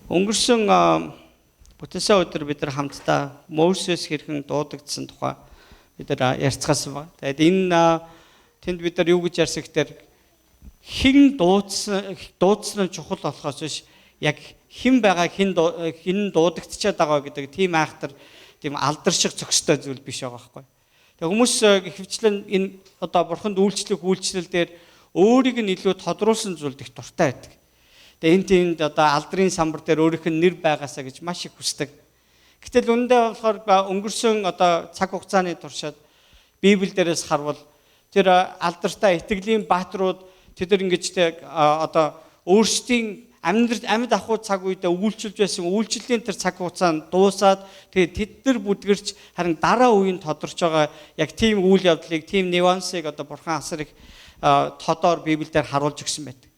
Өнгөрсөн бүтэнсэ өдөр бид нар хамтдаа Мoses хэрхэн дуудагдсан тухай бид нар ярьцгаасан байна. Тэгээд энэ тэнд бид нар юу гэж ярьсан гэхээр хэн дуудсан нь чухал болохоос биш яг хэн байгаа хэн дуудагдчихад байгаа гэдэг тийм айхтар тийм алдарших зөкстэй зүйл биш байгаа байхгүй. Тэгээд хүмүүс хөвчлэн энэ одоо бурханд үйлчлэл дээр өөрийг нь илүү тодруулсан зүйлд их дуртай байдаг. Тэгээд энэ тиймд одоо алдрын самбар дээр өөрийнх нь нэр байгаасаа гэж маш их хүсдэг. Гэтэл үүндээ болохоор өнгөрсөн одоо цаг хугацааны туршид Библи дээрээс харвал тэр алдартай итгэлийн бааtruуд тэд нар ингэж одоо өөрсдийн амьд ахуй цаг үедээ үйлчилж байсан үйлчлэлийн тэр цаг хугацаанд дуусаад тэгээд тэд нар бүдгэрч харин дараа үеийн тодорч байгаа яг тийм үйл явдлыг тийм нюансыг одоо бурхан асар их тодоор Библиэлд харуулж өгсөн байдаг.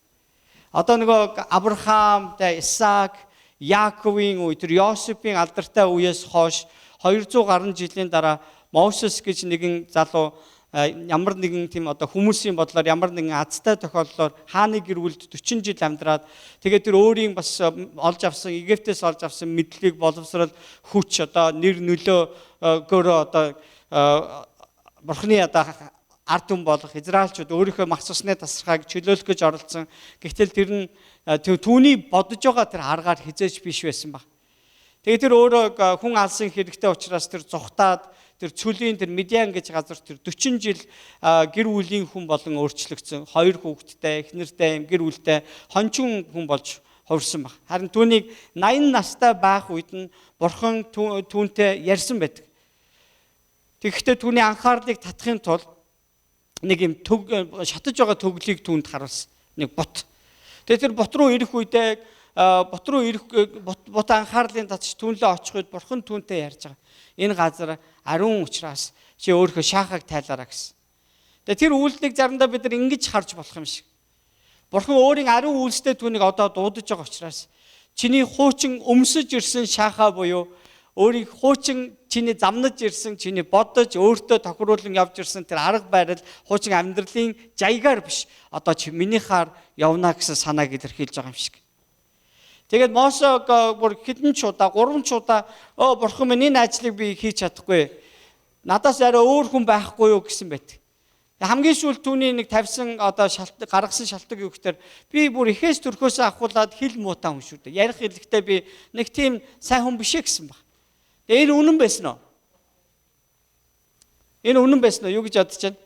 Одоо нөгөө Авраам, Исаак, Яаковын үе, тэр Йосефийн алдартай үеэс хойш 200 гаруй жилийн дараа Мoses гэж нэгэн залуу ямар нэгэн тийм одоо хүмүүсийн бодлоор ямар нэгэн азтай тохиоллоор хааны гэр бүлд 40 жил амьдраад тэгээд тэр өөрийн бас олж авсан Египтээс олж авсан мэдлэгийг боловсрал хүч одоо нэр нөлөөгөөрөө одоо бурхны одоо ард түмэн болох израильчууд өөрийнхөө мах цусны тасархайг чөлөөлөх гэж оролцсон. Гэвтэл тэр нь түүний бодож байгаа тэр аргаар хизээж биш байсан баг. Тэгээд тэр өөрөө хүн алсын хэрэгтэй учраас тэр зүхтаад тэр цөлийн тэр Медиан гэж газар тэр 40 жил гэр бүлийн хүн болон өөрчлөгдсөн. 2 хүүхэдтэй, эхнэртэй, гэр бүлтэй хончин хүн болж хувирсан баг. Харин түүнийг 80 настай байх үед нь бурхан түүнтэй ярьсан байдаг. Тэгэхдээ түүний анхаарлыг татахын тулд нэг юм шатаж байгаа төглийг түүнд харуулсан. Нэг бот. Тэгээд тэр бот руу ирэх үедээ бот анхаарлын татч түүнлээ очих үед бурхан түүнтэй ярьж байгаа. Энэ газар ариун учраас чи өөрийнхөө шаахаг тайлаараа гэсэн. Тэгээд тэр үйлдэлийг заримдаа бид нар ингэж харж болох юм шиг. Бурхан өөрийн ариун үйлстэй түүнийг одоо дуудаж байгаа учраас чиний хуучин өмсөж ирсэн шаахаа буюу өөрийн хуучин чиний замнаж ирсэн, чиний бодож өөртөө тохируулан явж ирсэн тэр арга барил хуучин амьдралын жаягаар биш. Одоо чи минийхаар явна гэсэн санааг илэрхийлж байгаа юм шиг. Тэгээд Мосег бүр хэдэн ч удаа, 3 ч удаа бурхан минь энэ ажлыг би хийж чадахгүй. Надаас арай өөр хүн байхгүй юу гэсэн байт. Хамгийн сүүлд түүний нэг тавьсан одоо гаргасан шалтгаан юу гэхээр би бүр ихээс төрхөөсөө ахуулаад хэл муутай хүн шүү дээ. Ярих хэлэхдээ би нэг тийм сайн хүн биш ээ гэсэн баг. Энэ үнэн байсан уу? Энэ үнэн байсан уу? Юу гэж бодож байна?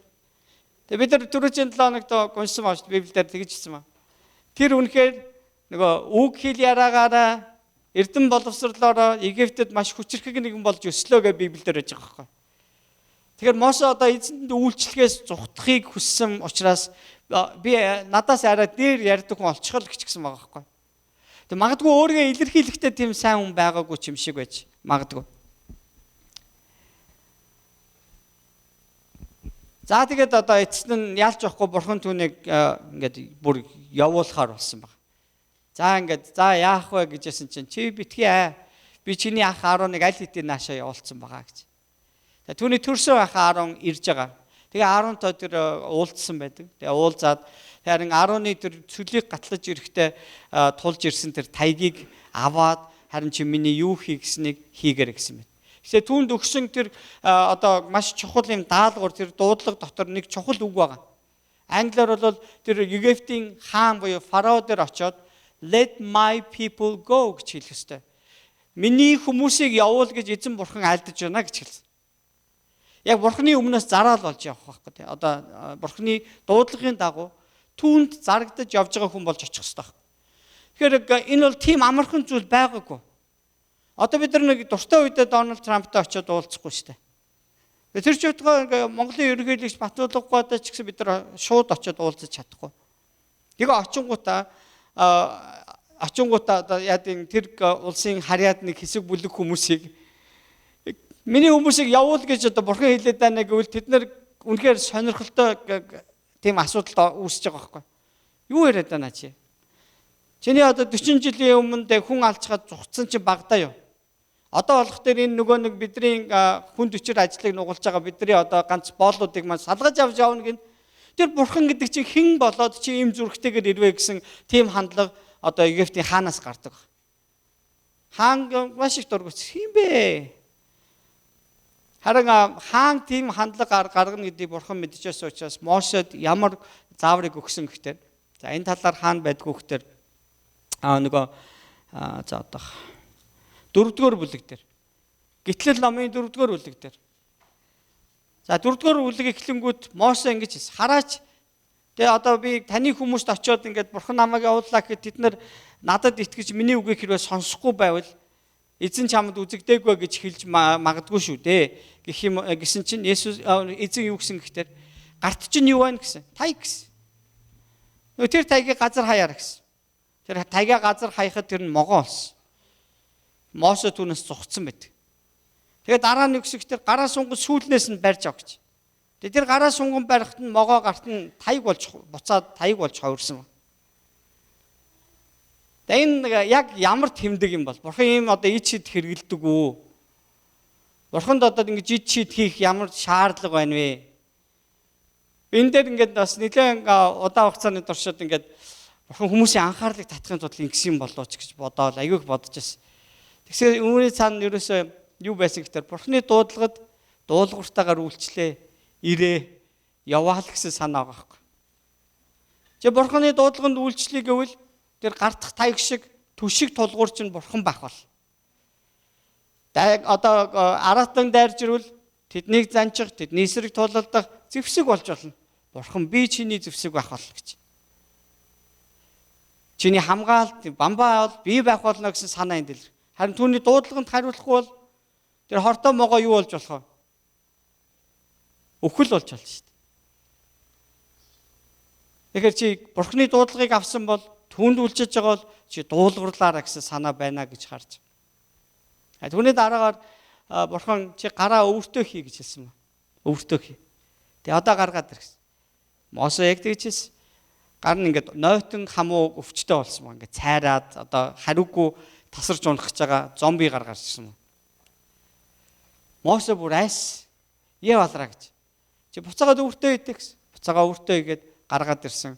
Тэгээ бид нар 4-7 хоногт гонсон байна шүү дээ. Библиэлд тэгж хэлсэн ба. Тэр үнэхээр нөгөө үг хэл яраагаараа эрдэм боловсрлоороо Египтэд маш хүчрхэг нэгэн болж өслөө гэж Библиэлд байж байгаа байхгүй. Тэгэхээр Мосе одоо эзэнтэнд үйлчлэхээс зүхтахыг хүссэн учраас би надаас арай дээр ярьдаг хүн олчихол гэж гисэн байгаа байхгүй. Тэг магадгүй өөрийгөө илэрхийлэхдээ тийм сайн хүн байгаагүй ч юм шиг байж магадгүй. За тэгээд одоо эцэст нь яалч явахгүй бурхан түүнийг ингээд бүр явуулахаар болсон баг. За ингээд за яах вэ гэжсэн чинь чи битгий би чиний ах 11 аль хэдийн наашаа явуулсан байгаа гэж. Тэгээд түүний төрсөн ах 10 ирж байгаа. Тэгээ 10 тоо тэр уулзсан байдаг. Тэгээ уулзаад харин 10-ны тэр цөлийг гатлаж ирэхдээ тулж ирсэн тэр тайгийг аваад харин чи миний юу хий гэснийг хийгэр гэсэн мэт. Гэхдээ түүнд өгсөн тэр одоо маш чухал юм даалгавар тэр дуудлага дотор нэг чухал үг байгаа. Англиар бол тэр Египтийн хаан буюу фарао дээр очиод let my people go гэж хэлэх ёстой. Миний хүмүүсийг явуул гэж эзэн бурхан айлдаж байна гэж хэлсэн. Яг бурханы өмнөөс зараал болж явах байхгүй. Одоо бурханы дуудлагын дагуу түүнд зарагдаж явж байгаа хүн болж очих ёстой. Тэгэхээр энэ бол тийм амархан зүйл байгаагүй. Одоо бид нар нэг дуртай үедээ Дональд Трамптай очиод уулзахгүй шүү дээ. Тэр ч удаа Монголын ерөнхийлөгч Батулгатай ч гэсэн бид нар шууд очиод уулзаж чадахгүй. Тэгээ очингуудаа одоо яадын тэр улсын харьяад нэг хэсэг бүлэг хүмүүсийг миний хүмүүсийг явуул гэж одоо бурхан хэлээд байна гэвэл тэд нар үнэхээр сонирхолтой тийм асуудал үүсэж байгаа байхгүй. Юу яриад байна чи? Чиний одоо 40 жилийн өмнө хүн алчгаад зүхтсан чи багтаа юу? Одоо болох дээр энэ нөгөө нэг бидний хүн төчөр ажлыг нугалж байгаа бидний одоо ганц боолуудыг маань салгаж авч явна гин. Тэр бурхан гэдэг чинь хэн болоод чи ийм зүрхтэйгээр ирвэ гэсэн тийм хандлага одоо Египтийн хаанаас гардаг. Хаан маш их дургуц. Хин бэ? Харин хаан тийм хандлага гаргана гэдгийг бурхан мэдчихсэн учраас Мошед ямар зааврыг өгсөн гэхээр за энэ талаар хаан байдгүй гэхээр нөгөө за одоо 4-р бүлэг дээр Гитлэл номын 4-р бүлэг дээр за 4-р бүлэг эхлэнгүүт Моше ингэж хэлсэн. Хараач тэгээ одоо би таны хүмүүст очиод ингээд бурхан намайг явууллаа гэхэд тэд нар надад итгэж миний үгийг хэрвээ сонсохгүй байвал эзэн чамд үзэгдээгүй гэж хэлж магадгүй шүү дээ. Гэсэн чинь Есүс эзэн юу гэсэн гэхээр гарт чинь юу байна гэсэн. Тай гэсэн. Тэр тайгийг газар хаяар гэсэн. Тэр тайгаа газар хаяхад тэр нь могоо болсон. Моше түүнээс зугцсан байдаг. Тэгээд дараа нь өгсөختөр гараа сунган сүүлнээс нь барьж ав гэж. Тэгээд тэр гараа сунган барихт нь могоо гарт нь тайг болж буцаад тайг болж хувирсан. Тэгээд энэ яг ямар тэмдэг юм бол бурхан ийм одоо ид шид хэрэгэлдэг үү? Бурханд одоо ингэж ид шид хийх ямар шаардлага байна вэ? Энэ дээр ингээд бас нэлээд удаан хугацааны туршид ингээд бурхан хүмүүсийн анхаарлыг татахын тулд ингэсэн болооч гэж бодоод аягүй бодож байсан. Тэгсээ үүний цаана ерөөсөө юу байсан гэхээр бурханы дуудлагад дуулууртаагаар үйлчлээ, ирээ, яваал гэсэн санаа байгаа байхгүй. Чи бурханы дуудлаганд үйлчлэе гэвэл тэр гартах тайг шиг түшиг тулгуур чинь бурхан байх бол. Одоо аратан дайрж ирвэл тэднийг занчих, тэдний эсрэг тулалдах зэвсэг болж болно. Бурхан би чиний зэвсэг байх бол гэж. Чиний хамгаалт, бамбаа бол би байх болно гэсэн санаа энэ дэл. Харин түүний дуудлаганд хариулахгүй бол тэр хортой могоо юу болж болох вэ? Өхөл болж болно шүү дээ. Тэгэхээр чи бурханы дуудлагыг авсан бол түүнд үлчиж байгаа бол чи дуулуурлаараа гэсэн санаа байна гэж харж. Түүний дараагаар бурхан чи гараа өвөртөө хий гэж хэлсэн ба. Өвөртөө хий. Тэгээ одоо гаргаад ир гэсэн. Мосе яг тэгж хэлсэн. Гар нь ингээд нойтон хамуу өвчтөй болсон ба. Ингээд цайраад одоо хариугүй тасарч унах гэж байгаа зомби гаргаж ирсэн. Мосе бүр айс яа балраа гэж. Чи буцаагаад өвөртөө идэх гэсэн. Буцаагаа өвөртөө игээд гаргаад ирсэн.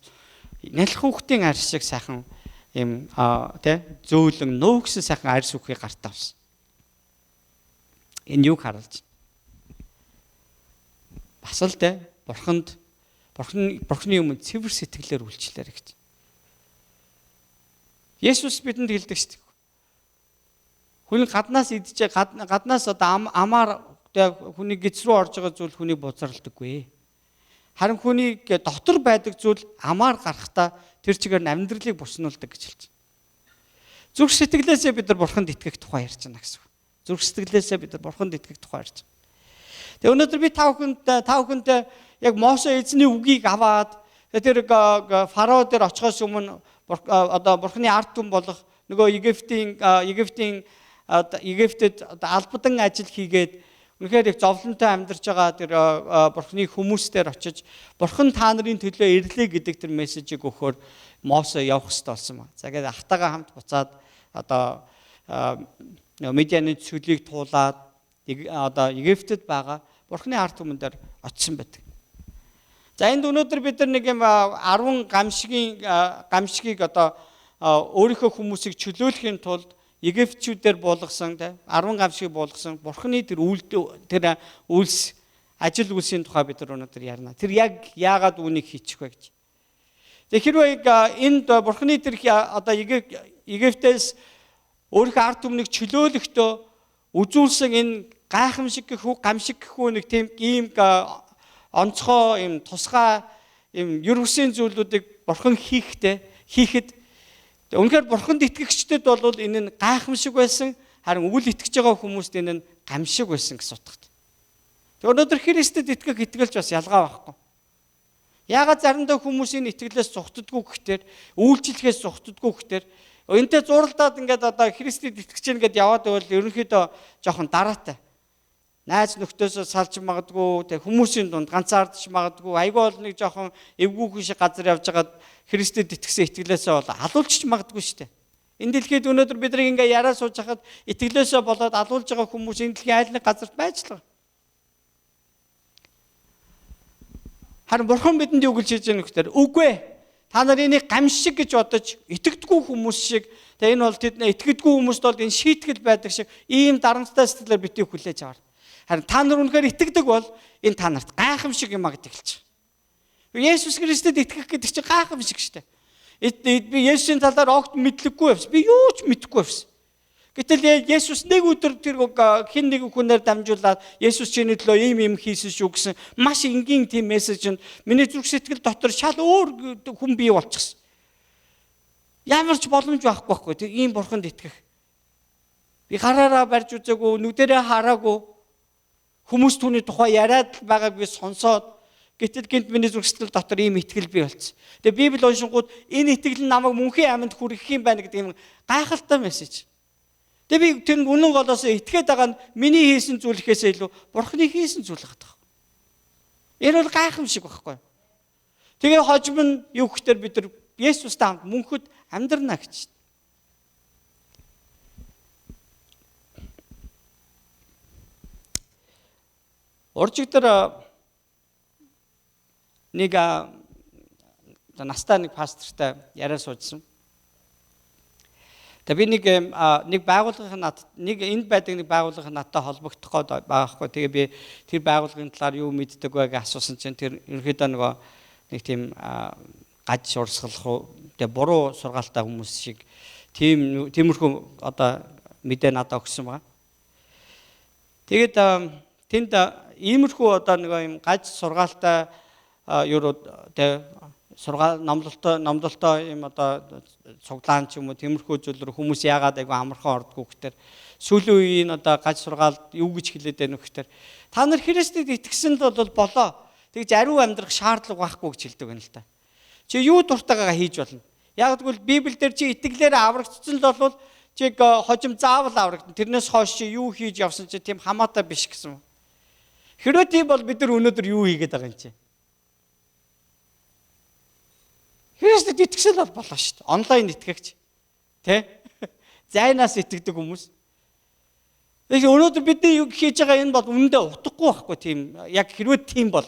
Нялх хүүхдийн арьс шиг сайхан юм зөөлөн нөөксөн сайхан арьс үхий гартаа авсан. Энэ юг харуулж байна? Бас л бурханы өмнө цэвэр сэтгэлээр үйлчлээрэй гэж. Есүс бидэнд хэлдэг шүү дээ. Хүн гаднаас идэж гаднаас одоо амаар хүний гиз рүү орж байгаа зүйл хүний бузралдаггүй. Харин хүний дотор байдаг зүйл амаар гарахтаа тэр чигээр амьдралыг буснуулдаг гэж хэлж байна. Зүрх сэтгэлээсээ бид нар бурханд итгэх тухай ярьж байна гэсэн. Зүрх сэтгэлээсээ бид нар бурханд итгэх тухай ярьж байна. Тэгээ өнөөдөр би та бүхэнд яг Моше эзний үгийг аваад тэр фарао дээр очихоос өмнө одоо бурханы ард түмэн болох нөгөө Египтэд албадан ажил хийгээд үнэхээр их зовлонтой амьдарч байгаа тэр бурханы хүмүүстээр очиж бурхан та нарын төлөө ирлээ гэдэг тэр мессежийг өгөхөөр Мосе явах хэрэгтэй болсон ба. За тэгээд ахтайгаа хамт буцаад одоо медианы цөлийг туулаад одоо Египтэд байгаа бурханы ард түмэн дээр очисон байдаг. За энд өнөөдөр бид нар нэг юм 10 гамшигыг одоо өөрийнхөө хүмүүсийг чөлөөлөхийн тулд Египтчүүдээр буулгасан 10 гамшиг буулгасан бурханы тэр үйлс ажил үйлсийн тухай бид нар өнөөдөр ярина. Тэр яг яагаад үүнийг хийчих вэ гэж. Тэгэхээр хэрвээ энд бурханы тэр одоо Египтээс өөрийнхөө ард түмнийг чөлөөлөхдөө үзүүлсэн энэ гайхамшиг гамшиг гэхүү нэг тийм ийм онцгой юм тусгай юм юр хүсийн зүйлүүдийг бурхан хийхэд үнэхээр бурханд итгэгчдэд бол энэ нь гайхамшиг байсан, харин үл итгэж байгаа хүмүүст энэ нь гамшиг байсан гэж утгатай. Тэг өнөөдөр Христэд итгэлж бас ялгаа байхгүй. Яагаад заримдаа хүмүүсийн итгэлээс зугтдаггүй гэхээр, үйлчлэхээс зугтдаггүй гэхээр энтэй зуралдаад ингээд одоо Христэд итгэж гэнэ гэдээ яваад байвал ерөнхийдөө жоохон дараатай. Найз нөхдөсөө салж магадгүй, тэг хүмүүсийн дунд ганцаардж магадгүй, айгүй бол нэг жоохон эвгүйхэн шиг газар явж байгаад Христэд итгэсэн итгэлээсээ бол алуулчих магадгүй шүү дээ. Энэ дэлхийд өнөөдөр бид нэг ингээ яраа сууж хахад итгэлээсээ болоод алуулж байгаа хүмүүс энэ дэлхийн айл нэг газарт байж л байгаа. Харин бурхан бидэнд юу гэж хэлж байгаа нөхдөр үгүй ээ. Та нар энийг гамшиг гэж бодож итгэдэггүй хүмүүс шиг энэ бол тэд итгэдэггүй хүмүүст бол энэ шийтгэл байдаг шиг ийм дарамттай сэтгэлээр битгий хүлээж аваар. Харин та нар үнэхээр итгэдэг бол энэ та нарт гайхамшиг юм гэдэг хэлж байгаа. Есүс Христэд итгэх гэдэг чинь гайхамшиг шүү дээ. Би Есүсийн талаар огт мэдлэггүй байсан. Би юу ч мэдэхгүй байсан. Гэтэл Есүс нэг өдөр тэр хин нэг хүнээр дамжуулаад Есүс чиний төлөө ийм хийсэн шүү гэсэн маш энгийн тийм мессеж нь миний зүрх сэтгэл дотор шал өөр хүн бий болчихсон. Ямар ч боломж байхгүй. Тэг ийм бурханд итгэх. Би гараараа барьж үзээгүй, нүдэрээ хараагүй. Хүмүүс түүний тухай яриад байгааг би сонсоод гэтэл гинт миний зүрх сэтгэл дотор ийм итгэл бий болсон. Тэгээ Библи уншингууд энэ итгэл нь намайг мөнхийн амьд хүргэх юм байна гэдэг ийм гайхалтай мессеж. Тэгээ би тэр үнэн голоосоо итгээд байгаа нь миний хийсэн зүйлхээсээ илүү Бурхны хийсэн зүйл байгаа. Энэ бол гайхамшиг байхгүй. Тэгээ хожим нь юу гэхээр бид нар Есүстэй хамт мөнхөд амьдрна гэж. Орчигдэр нэг настай нэг пастортай яриа суужсан. Тэгээ би нэг байгууллагын нэг энд байдаг нэг байгууллагын надтай холбогдох гээд байгаахгүй. Тэгээ би тэр байгууллагын талаар юу мэддэг вэ гэж асуусан чинь тэр ерөнхийдөө нэг тийм гаж урсгалах тэгээ буруу сургаалтай хүмүүс шиг тиймэрхүү одоо мэдээ надад өгсөн байгаа. Тэгээд тэнд иймэрхүү одоо нэг юм гаж сургаалтай юу тэгээ сургаал номлолтой юм одоо цуглаан ч юм уу тиймэрхүү зүйлрүү хүмүүс яагаад айгүй амархан ордгоо гэхээр сүүлийн үеийн одоо гаж сургаалд юу гэж хэлээд байна вэ гэхээр та нар Христэд итгэсэнд бол болоо. Тэгж ариун амьдрах шаардлага байхгүй гэж хэлдэг байна л та. Чи юу дуртайгаа хийж болно? Яг тэгвэл Библиэлд чи итгэлээр аврагдсан л бол чи хожим заавал аврагдана. Тэрнээс хойш чи юу хийж явсан чи тийм хамаатай биш гэсэн. Хэрвээ тийм бол бид нар өнөөдөр юу хийгээд байгаа юм чи? Христэд итгэсэл бол болоо шүү дээ. Онлайн итгэгч. Тэ? Зайнаас итгэдэг хүмүүс. Тэгэхээр өнөөдөр бидний юу хийж байгаа энэ бол үнэндээ утгагүй байхгүй тийм. Яг хэрвээ тийм бол.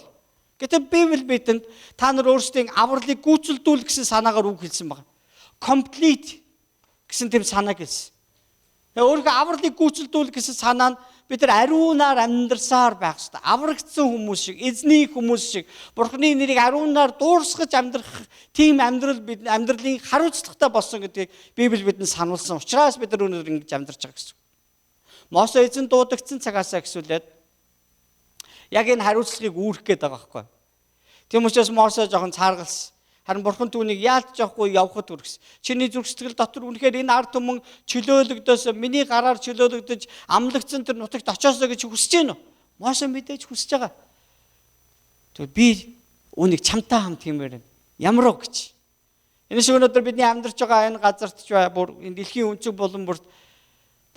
Гэтэл Библи бидэнд та нар өөрсдийн авралыг гүйцэлдүүл гэсэн санаагаар үг хэлсэн байна. Complete гэсэн тийм санааг хэлсэн. Тэгээ өөрийнхөө авралыг гүйцэлдүүл гэсэн санаа нь бид нар ариунаар амьдрсаар байх хэрэгтэй. Аврагдсан хүмүүс шиг, эзний хүмүүс шиг Бурхны нэрийг ариунаар дуурсгаж амьдрах тийм амьдралын хариуцлагатай болсон гэдгийг Библи бидэнд сануулсан. Учраас бид нар өнөөдөр ингэж амьдарч байгаа гэсэн. Мосо эзэн дуудагдсан цагаасаа гэсүүлээд яг энэ хариуцлагыг үүрэх гээд байгаа байхгүй. Тийм учраас Мосо жоохон цааргалсан. Харин Бурхан түүнийг яалтж явахгүй явхад хүргэсэн. Чиний зүрх сэтгэл дотор үнэхээр энэ ард түмэн чөлөөлөгдөөс миний гараар чөлөөлөгдөж амлагдсан тэр нутагт очоосоо гэж хүсэж байна уу? Мосо мэдээж хүсэж байгаа. Тэгвэл би үүнийг чамтай хамт хиймээр байна. Ямар уу гэж. Энэ шиг өнөөдөр бидний амьдарч байгаа энэ газарт ч бүр энэ дэлхийн өнцөг болон бүрт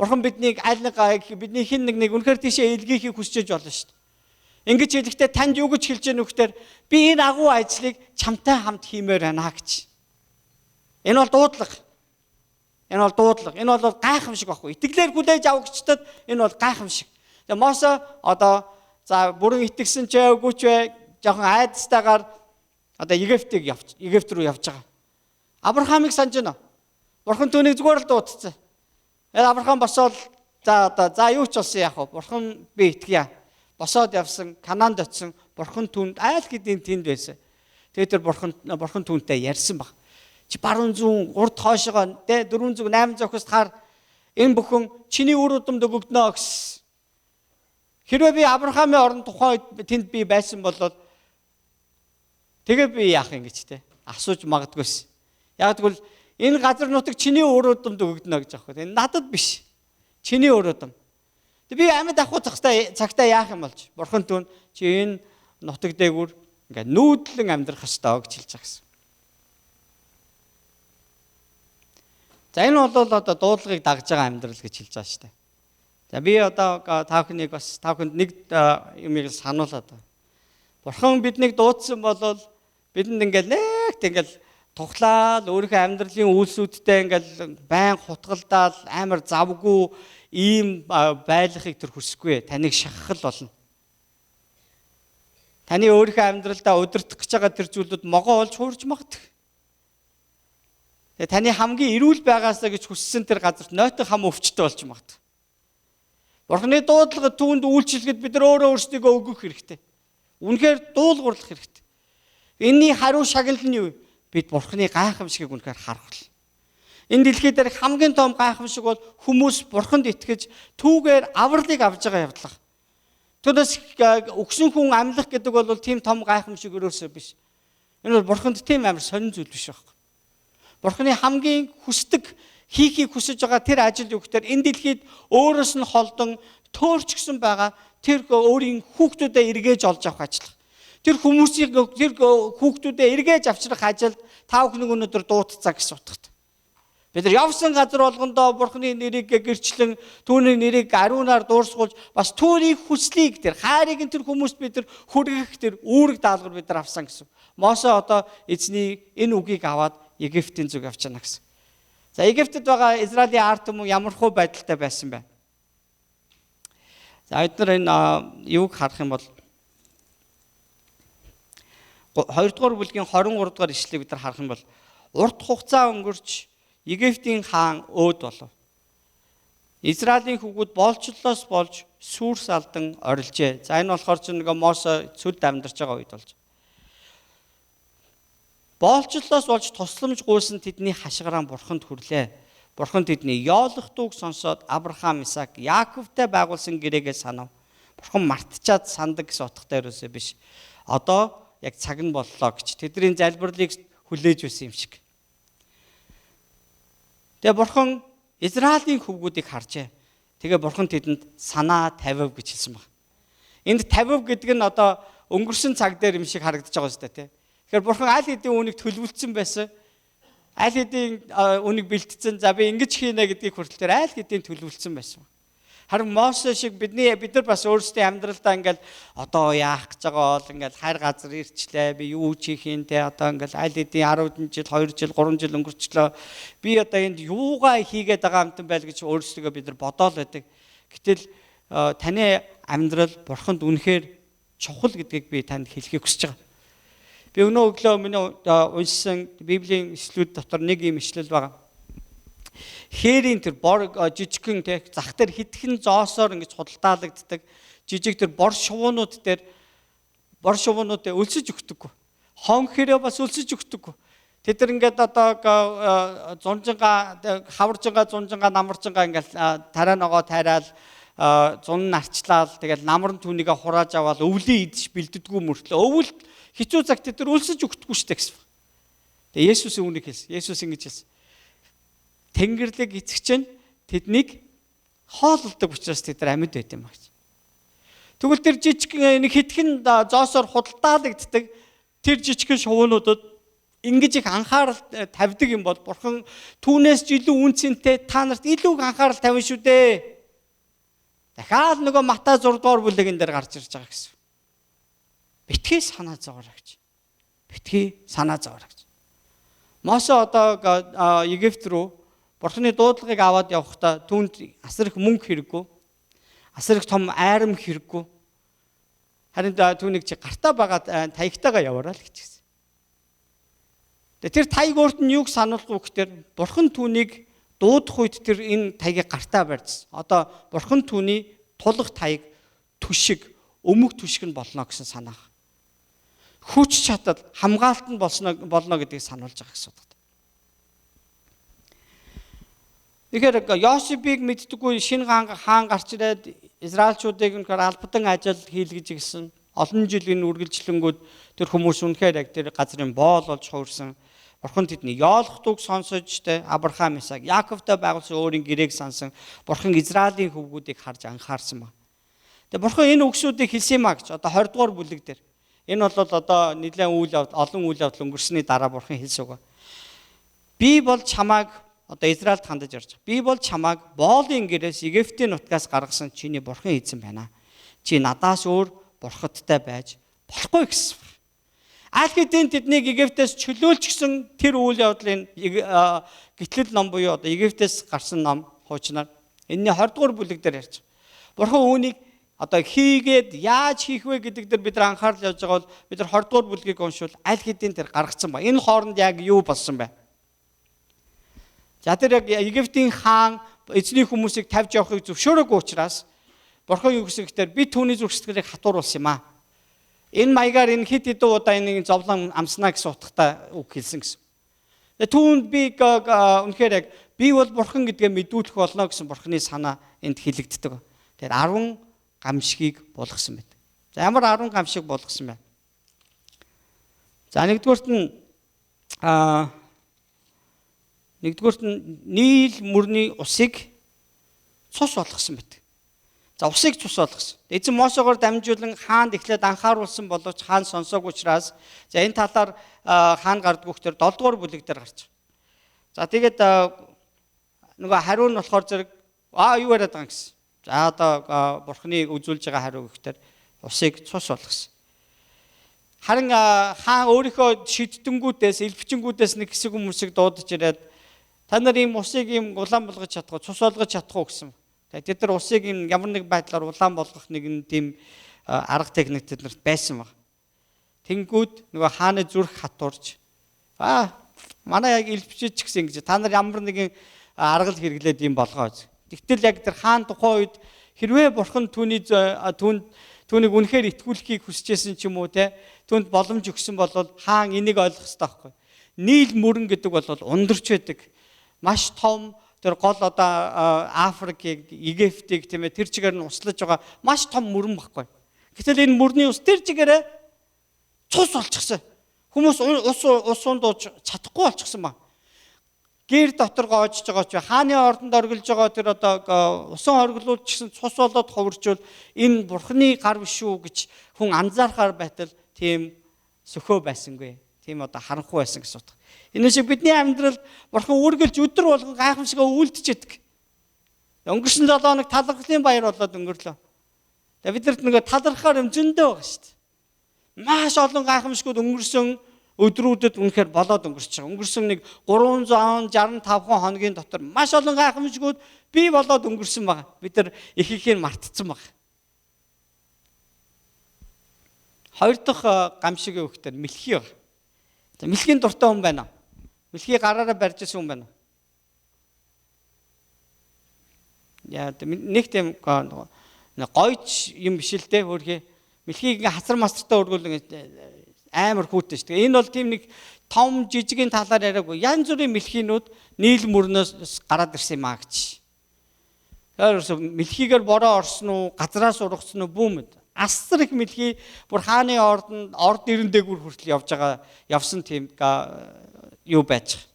Бурхан биднийг аль нэг бидний хин нэг үнэхээр тийшээ илгээхийг хүсэж болно шүү дээ. Ингэж хэлэхдээ танд юу гэж хэлж яах вэ гэхээр би энэ агуу ажлыг чамтай хамт хиймээр байна гэж. Энэ бол дуудлага. Энэ бол гайхамшиг байхгүй. Итгэлээр хүлээж авагчдад энэ бол гайхамшиг. Тэгээ Мосо одоо за бүрэн итгэсэн ч үгүй ч бай жоохон айдастайгаар одоо Египт рүү явж байгаа. Авраамыг санаж байна. Бурхан түүнийг зүгээр л дуудсан. Авраам босоод за юу ч болсон яах вэ? Бурхан би итгэе. Босоод явсан, Канаанд очсон, Бурхан түүнд айл хэдийн тэнд байсан. Тэгээд тэр Бурхан түүнтэй ярьсан баг. Чи баруун зүүн, урд хоошоогоо, 400, 800 хөөс таар энэ бүхэн чиний үр удамд өгөгднө гэсэн. Хэрвээ би Авраамын орон тухай тэнд би байсан бол тэгээ би яах юм гэж те асууж магадгүйс. Яг тэгвэл энэ газар нутаг чиний үр удамд өгөгднө гэж аахгүй. Энэ надад биш. Чиний үр удам. Би амьд авах цагтаа яах юм болж Бурхан түүнд чи энэ нутаг дээгүүр ингээ нүүдлэн амьдрах ёстой гэж хэлж байгаа гэсэн. За энэ бол одоо дуудлагыг дагж байгаа амьдрал гэж хэлж байгаа шүү дээ. За би одоо та бүхэнд нэг юмыг сануулад байна. Бурхан биднийг дуудсан бол бидэнд ингээл тухлаад өөрийнхөө амьдралын үйлсүүдтэй ингээл байн хутгалдаал амар завгүй ийм байлгахыг тэр хүсэхгүй. Таныг шахах болно. Таны өөрийнхөө амьдралдаа удирдах гэж байгаа тэр зүйлүүд могоо олж хуурж магадгүй. Тэгээ таны хамгийн эрүүл байгаасаа гэж хүссэн тэр газарт нойтон хам өвчтөй болж магад. Бурхны дуудлага түүнд үйлчлэхэд бид нар өөрөө өөрсдийгөө өгөх хэрэгтэй. Үнэхээр дуулуурлах хэрэгтэй. Энийний хариу шагнал нь юу? Бид Бурхны гайхамшигыг үнэхээр харах л. Энэ дэлхий дээр хамгийн том гайхамшиг бол хүмүүс Бурханд итгэж түүгээр авралыг авж байгаа явдлага. Түүнээс өгсөн хүн амьлах гэдэг бол тийм том гайхамшиг өрөөсөө биш. Энэ бол Бурханд тийм амар сонин зүйл биш байхгүй. Бурхны хамгийн хүсдэг, хийхийг хүсэж байгаа тэр ажил юу гэхээр энэ дэлхийд өөрөөс нь холдон төөрчгсөн байгаа тэр өөрийн хүүхдүүдэд эргээж олж авах ажил. Тэр хүмүүсийг тэр хүүхдүүдэд эргээж авчрах ажилд та бүхний өнөөдөр дуудцаа гэсэн утгатай. Бид нар явсан газар болгондоо Бурхны нэрийг гэрчлэн түүний нэрийг ариунаар дуурсгуулж бас түүний хүслийг тэр хайрыг нь тэр хүмүүст бид нар хүргэх тэр үүрэг даалгавар бид нар авсан гэсэн. Мосе одоо эзний энэ үгийг аваад Египтийн зүг явж байна гэсэн. За Египтэд байгаа Израилийн ард түмэн ямар хөө байдалтай байсан бэ? За бид нар энэ юуг харах юм бол 2 дугаар бүлгийн 23 дугаар ишлэгийг бид нар харах юм бол урт хугацаа өнгөрч Египтийн хаан өөд болов. Израилийн хүүгүүд болчлолоос болж сүрс алдан орилжээ. За энэ болохоор ч нэг Мосе цүд амьдарч байгаа үед болж. Болчлолоос болж тусламж гуйсан тэдний хашгираа Бурханд хүрлээ. Бурхан тэдний ёолох дууг сонсоод Авраам, Исаак, Яаковтай байгуулсан гэрээгээ санав. Бурхан мартчихад сандаг гэсэн утгатай ерөөсөө биш. Одоо яг цаг нь боллоо гэж тэдний залбирлыг хүлээж байсан юм шиг. Тэгээ Бурхан Израилийн хүүгүүдийг харжээ. Тэгээ Бурхан тэдэнд санаа тавив гэж хэлсэн баг. Энд тавив гэдэг нь одоо өнгөрсөн цаг дээр юм шиг харагдаж байгаа юм шүү дээ, тий. Тэгэхээр Бурхан аль хэдийн үнийг төлөвлөсөн байсан. Аль хэдийн үнийг бэлтгэсэн. За би ингэж хийнэ гэдгийг хүртэл аль хэдийн төлөвлөсөн байсан. Харин Мосе шиг бид нар бас өөрсдийн амьдралдаа ингээл одоо яах гэж байгаа бол ингээл хайр газар ирчлээ. Би юу чих юм те одоо ингээл аль хэдийн 10 жил, 2 жил, 3 жил өнгөрчлөө. Би одоо энд юугаа хийгээд байгаа юм байл гэж өөрсдөө бид нар бодоол байдаг. Гэтэл таны амьдрал Бурханд үнэхээр чухал гэдгийг би танд хэлхийг хүсэж байгаа. Би өнөө өглөө миний уншсан Библийн ишлүүд дотор нэг юм ишлэл байгаа. Хээрийн тэр бор жижигхэн те зах дээр хитгэн зоосоор ингэж худалдаалагддаг жижиг тэр бор шувуунуудыг өлсөж өгдөггүй. Хон хэрэг бас өлсөж өгдөггүй. Тэд нар ингээд одоо зунжингаа хаваржингаа зунжингаа намаржингаа ингээд тараа ногоо тайраал зун нарчлал тэгэл намар нь түүнийгээ хурааж аваад өвлийн идэж бэлддэггүй мөртлөө өвөл хичүү цагт тэд нар өлсөж өгдөггүй штэ гэсэн. Тэгээ Есүсийн үнийг хэлсэн. Есүс ингэж хэлсэн. Тэнгэрлэг эцэгч нь тэднийг хооллдог учраас тэд нар амьд байт юм гэж. Тэгвэл тэр жижиг нэг хитгэн зоосоор худалдаалагддаг тэр жижигхэн шувуунуудад ингэж их анхаарал тавьдаг юм бол Бурхан түүнээс ч илүү үнцэнтэй та нарт илүү анхаарал тавина шүү дээ. Дахиад нөгөө Матай 6 дугаар бүлэгэн дээр гарч ирж байгаа гэсэн. Битгий санаа зовоорой гэж. Битгий санаа зовоорой гэж. Мосе одоо Египт рүү Бурхны дуудлагыг аваад явахдаа түүнд асар их мөнгө хэрэггүй. Асар их том айрам хэрэггүй. Харин түүнийг чи гартаа байгаа таягтайгаа яваарай л гэж хэлсэн. Тэр таяг өөрт нь юуг сануулах вэ гэхээр Бурхан түүнийг дуудах үед тэр энэ таягийг гартаа барьсан. Одоо Бурхан түүний тулах таяг түшиг, өмг түшиг нь болно гэсэн санаа. Хүч чадал, хамгаалалт нь болно гэдгийг сануулж байгаа гэсэн үг. Тэгэхээр Йосипыг мэддэггүй шинэ хаан гарч ирээд Израильчуудыг нөхөр албадан ажил хийлгэж гисэн. Олон жилийн үргэлжлэнгүүд тэр хүмүүс үнэхээр яг тэр газрын боол болж хуурсан. Бурхан тэдний ёолох дууг сонсож те Авраам, Исаак, Яаковтай байгуулсан өөрийн гэрээг сансан. Бурхан Израилийн хөвгүүдийг харж анхаарсан ба. Тэгээ Бурхан энэ үгсүүдийг хэлсэн юм а гэж одоо 20 дугаар бүлэг дээр. Энэ бол одоо нэлээд олон үйл явдал өнгөрсөний дараа Бурхан хэлсэн үг. Би бол чамааг одоо Израильд хандаж ярьж байгаа. Би бол чамааг боолын гэрээс Египтийн нутгаас гаргасан чиний Бурхан эзэн байна. Чи надаас өөр бурхадтай байж болохгүй гэсэн. Аль хэдийн тэднийг Египтээс чөлөөлчихсөн тэр үйл явдлын гитлэл ном буюу одоо Египтээс гарсан ном хуучнаар энэний 20 дугаар бүлэг дээр ярьж байгаа. Бурхан үүнийг одоо хийгээд яаж хийх вэ гэдэг дээр бид нар анхаарал явж байгаа бол бид нар 20 дугаар бүлгийг уншвал аль хэдийн тэр гаргацсан ба. Энэ хооронд яг юу болсон бэ? За тэр яг Египтийн хаан эзний хүмүүсийг тавьж явахыг зөвшөөрөөгүй учраас Бурхан юу гэсэн гэхээр би түүний зүрх сэтгэлийг хатууруулсан юм аа. Энэ маягаар энэ хэд хэдэн удаа энэ зовлон амснаа гэсэн утгатай үг хэлсэн гэсэн. Тэгээ түүнд би үнэхээр яг би бол Бурхан гэдгээ мэдүүлэх болно гэсэн Бурханы санаа энд хэлэгддэг. Тэгэхээр 10 гамшигыг болгосон байдаг. За ямар 10 гамшиг болгосон бэ? За нэгдүгüүрт нь Нийл мөрний усыг цус болгосон байдаг. За усыг цус болгосон. Эзэн Мосегоор дамжуулан хаанд эхлээд анхааруулсан боловч хаан сонсоогүй учраас за энэ талаар хаан гардгүй хөтөр 7 дугаар бүлэг дээр гарч байгаа. За тэгээд нөгөө хариу нь болохоор зэрэг юу яриад байгаа юм гэсэн. За одоо Бурханы үзүүлж байгаа хариу гэхээр усыг цус болгосон. Харин хаан өөрийнхөө шиддэнгүүдээс, элбчингүүдээс нэг хэсэг хүмүүсийг дуудаж ирээд та нар ийм усыг ийм улаан болгож чадах уу, цус болгож чадах уу гэсэн. Тэгээд тэд нар усыг ийм ямар нэг байдлаар улаан болгох нэгэн тийм арга техник тэднэрт байсан баг. Тэнгүүд нөгөө хааны зүрх хатуурч манай яг элбчиж гэсэн гэж та нар ямар нэгэн арга хэрэглээд ийм болгоо. Тэгтэл яг тэр хаан тухайн үед хэрвээ Бурхан түүнийг үнэхээр итгүүлэхийг хүсэжсэн ч юм уу те түүнд боломж өгсөн бол хаан энийг ойлгох хэрэгтэй байхгүй. Нийл мөрөн гэдэг бол ундарч байдаг. Маш том тэр гол одоо Африкийг, Египтийг тийм ээ тэр чигээр нь услаж байгаа маш том мөрөн байхгүй. Гэтэл энэ мөрний ус тэр чигээрээ цус олчихсан. Хүмүүс ус ундууж чадахгүй болчихсон ба. Гэр дотор гоожж байгаа ч хааны ордонд оргилж байгаа тэр одоо усан оргилуулчихсан цус болоод ховрчвол энэ Бурханы гар биш үү гэж хүн анзаарахаар байтал тийм сөхөө байсангүй. Тийм одоо харанхуй байсан гэсэн утга. Энэ шиг бидний амьдрал Бурхан үргэлж өдөр болгон гайхамшигаа үйлдчихэдэг. Өнгөрсөн 7 хоног талархлын баяр болоод өнгөрлөө. Тэгээ бидэрт нөгөө талархаар юм зөндөө байгаа шүү дээ. Маш олон гайхамшигуд өнгөрсөн өдрүүдэд үнэхээр болоод өнгөрч байгаа. Өнгөрсөн нэг 365 хоногийн дотор маш олон гайхамшигуд бий болоод өнгөрсөн байгаа. Бид нар их ихийг мартцсан байгаа. Хоёр дахь гамшиг өгөхтөр мэлхий байна. За мэлхийн дуртай хүн байна уу? Мэлхий гараараа барьж ирсэн хүн байна уу? Яа нэг тийм гойч юм биш л дээ хөрхий. Мэлхийг хасар масртаа өргүүлэн амар хүүтэй шүү дээ. Энэ бол тийм нэг том жижигийн талаар яриаггүй. Янз бүрийн мэлхийнүүд нийл мөрнөөс гараад ирсэн юм аа гэж. Тэгэхээр мэлхийгээр бороо орсон уу, газраас ургацсан уу бүүмэд. Асар их мэлхий бүр хааны ордонд орд ирэндээгүр хүртэл явсан тийм юу байж байгаа.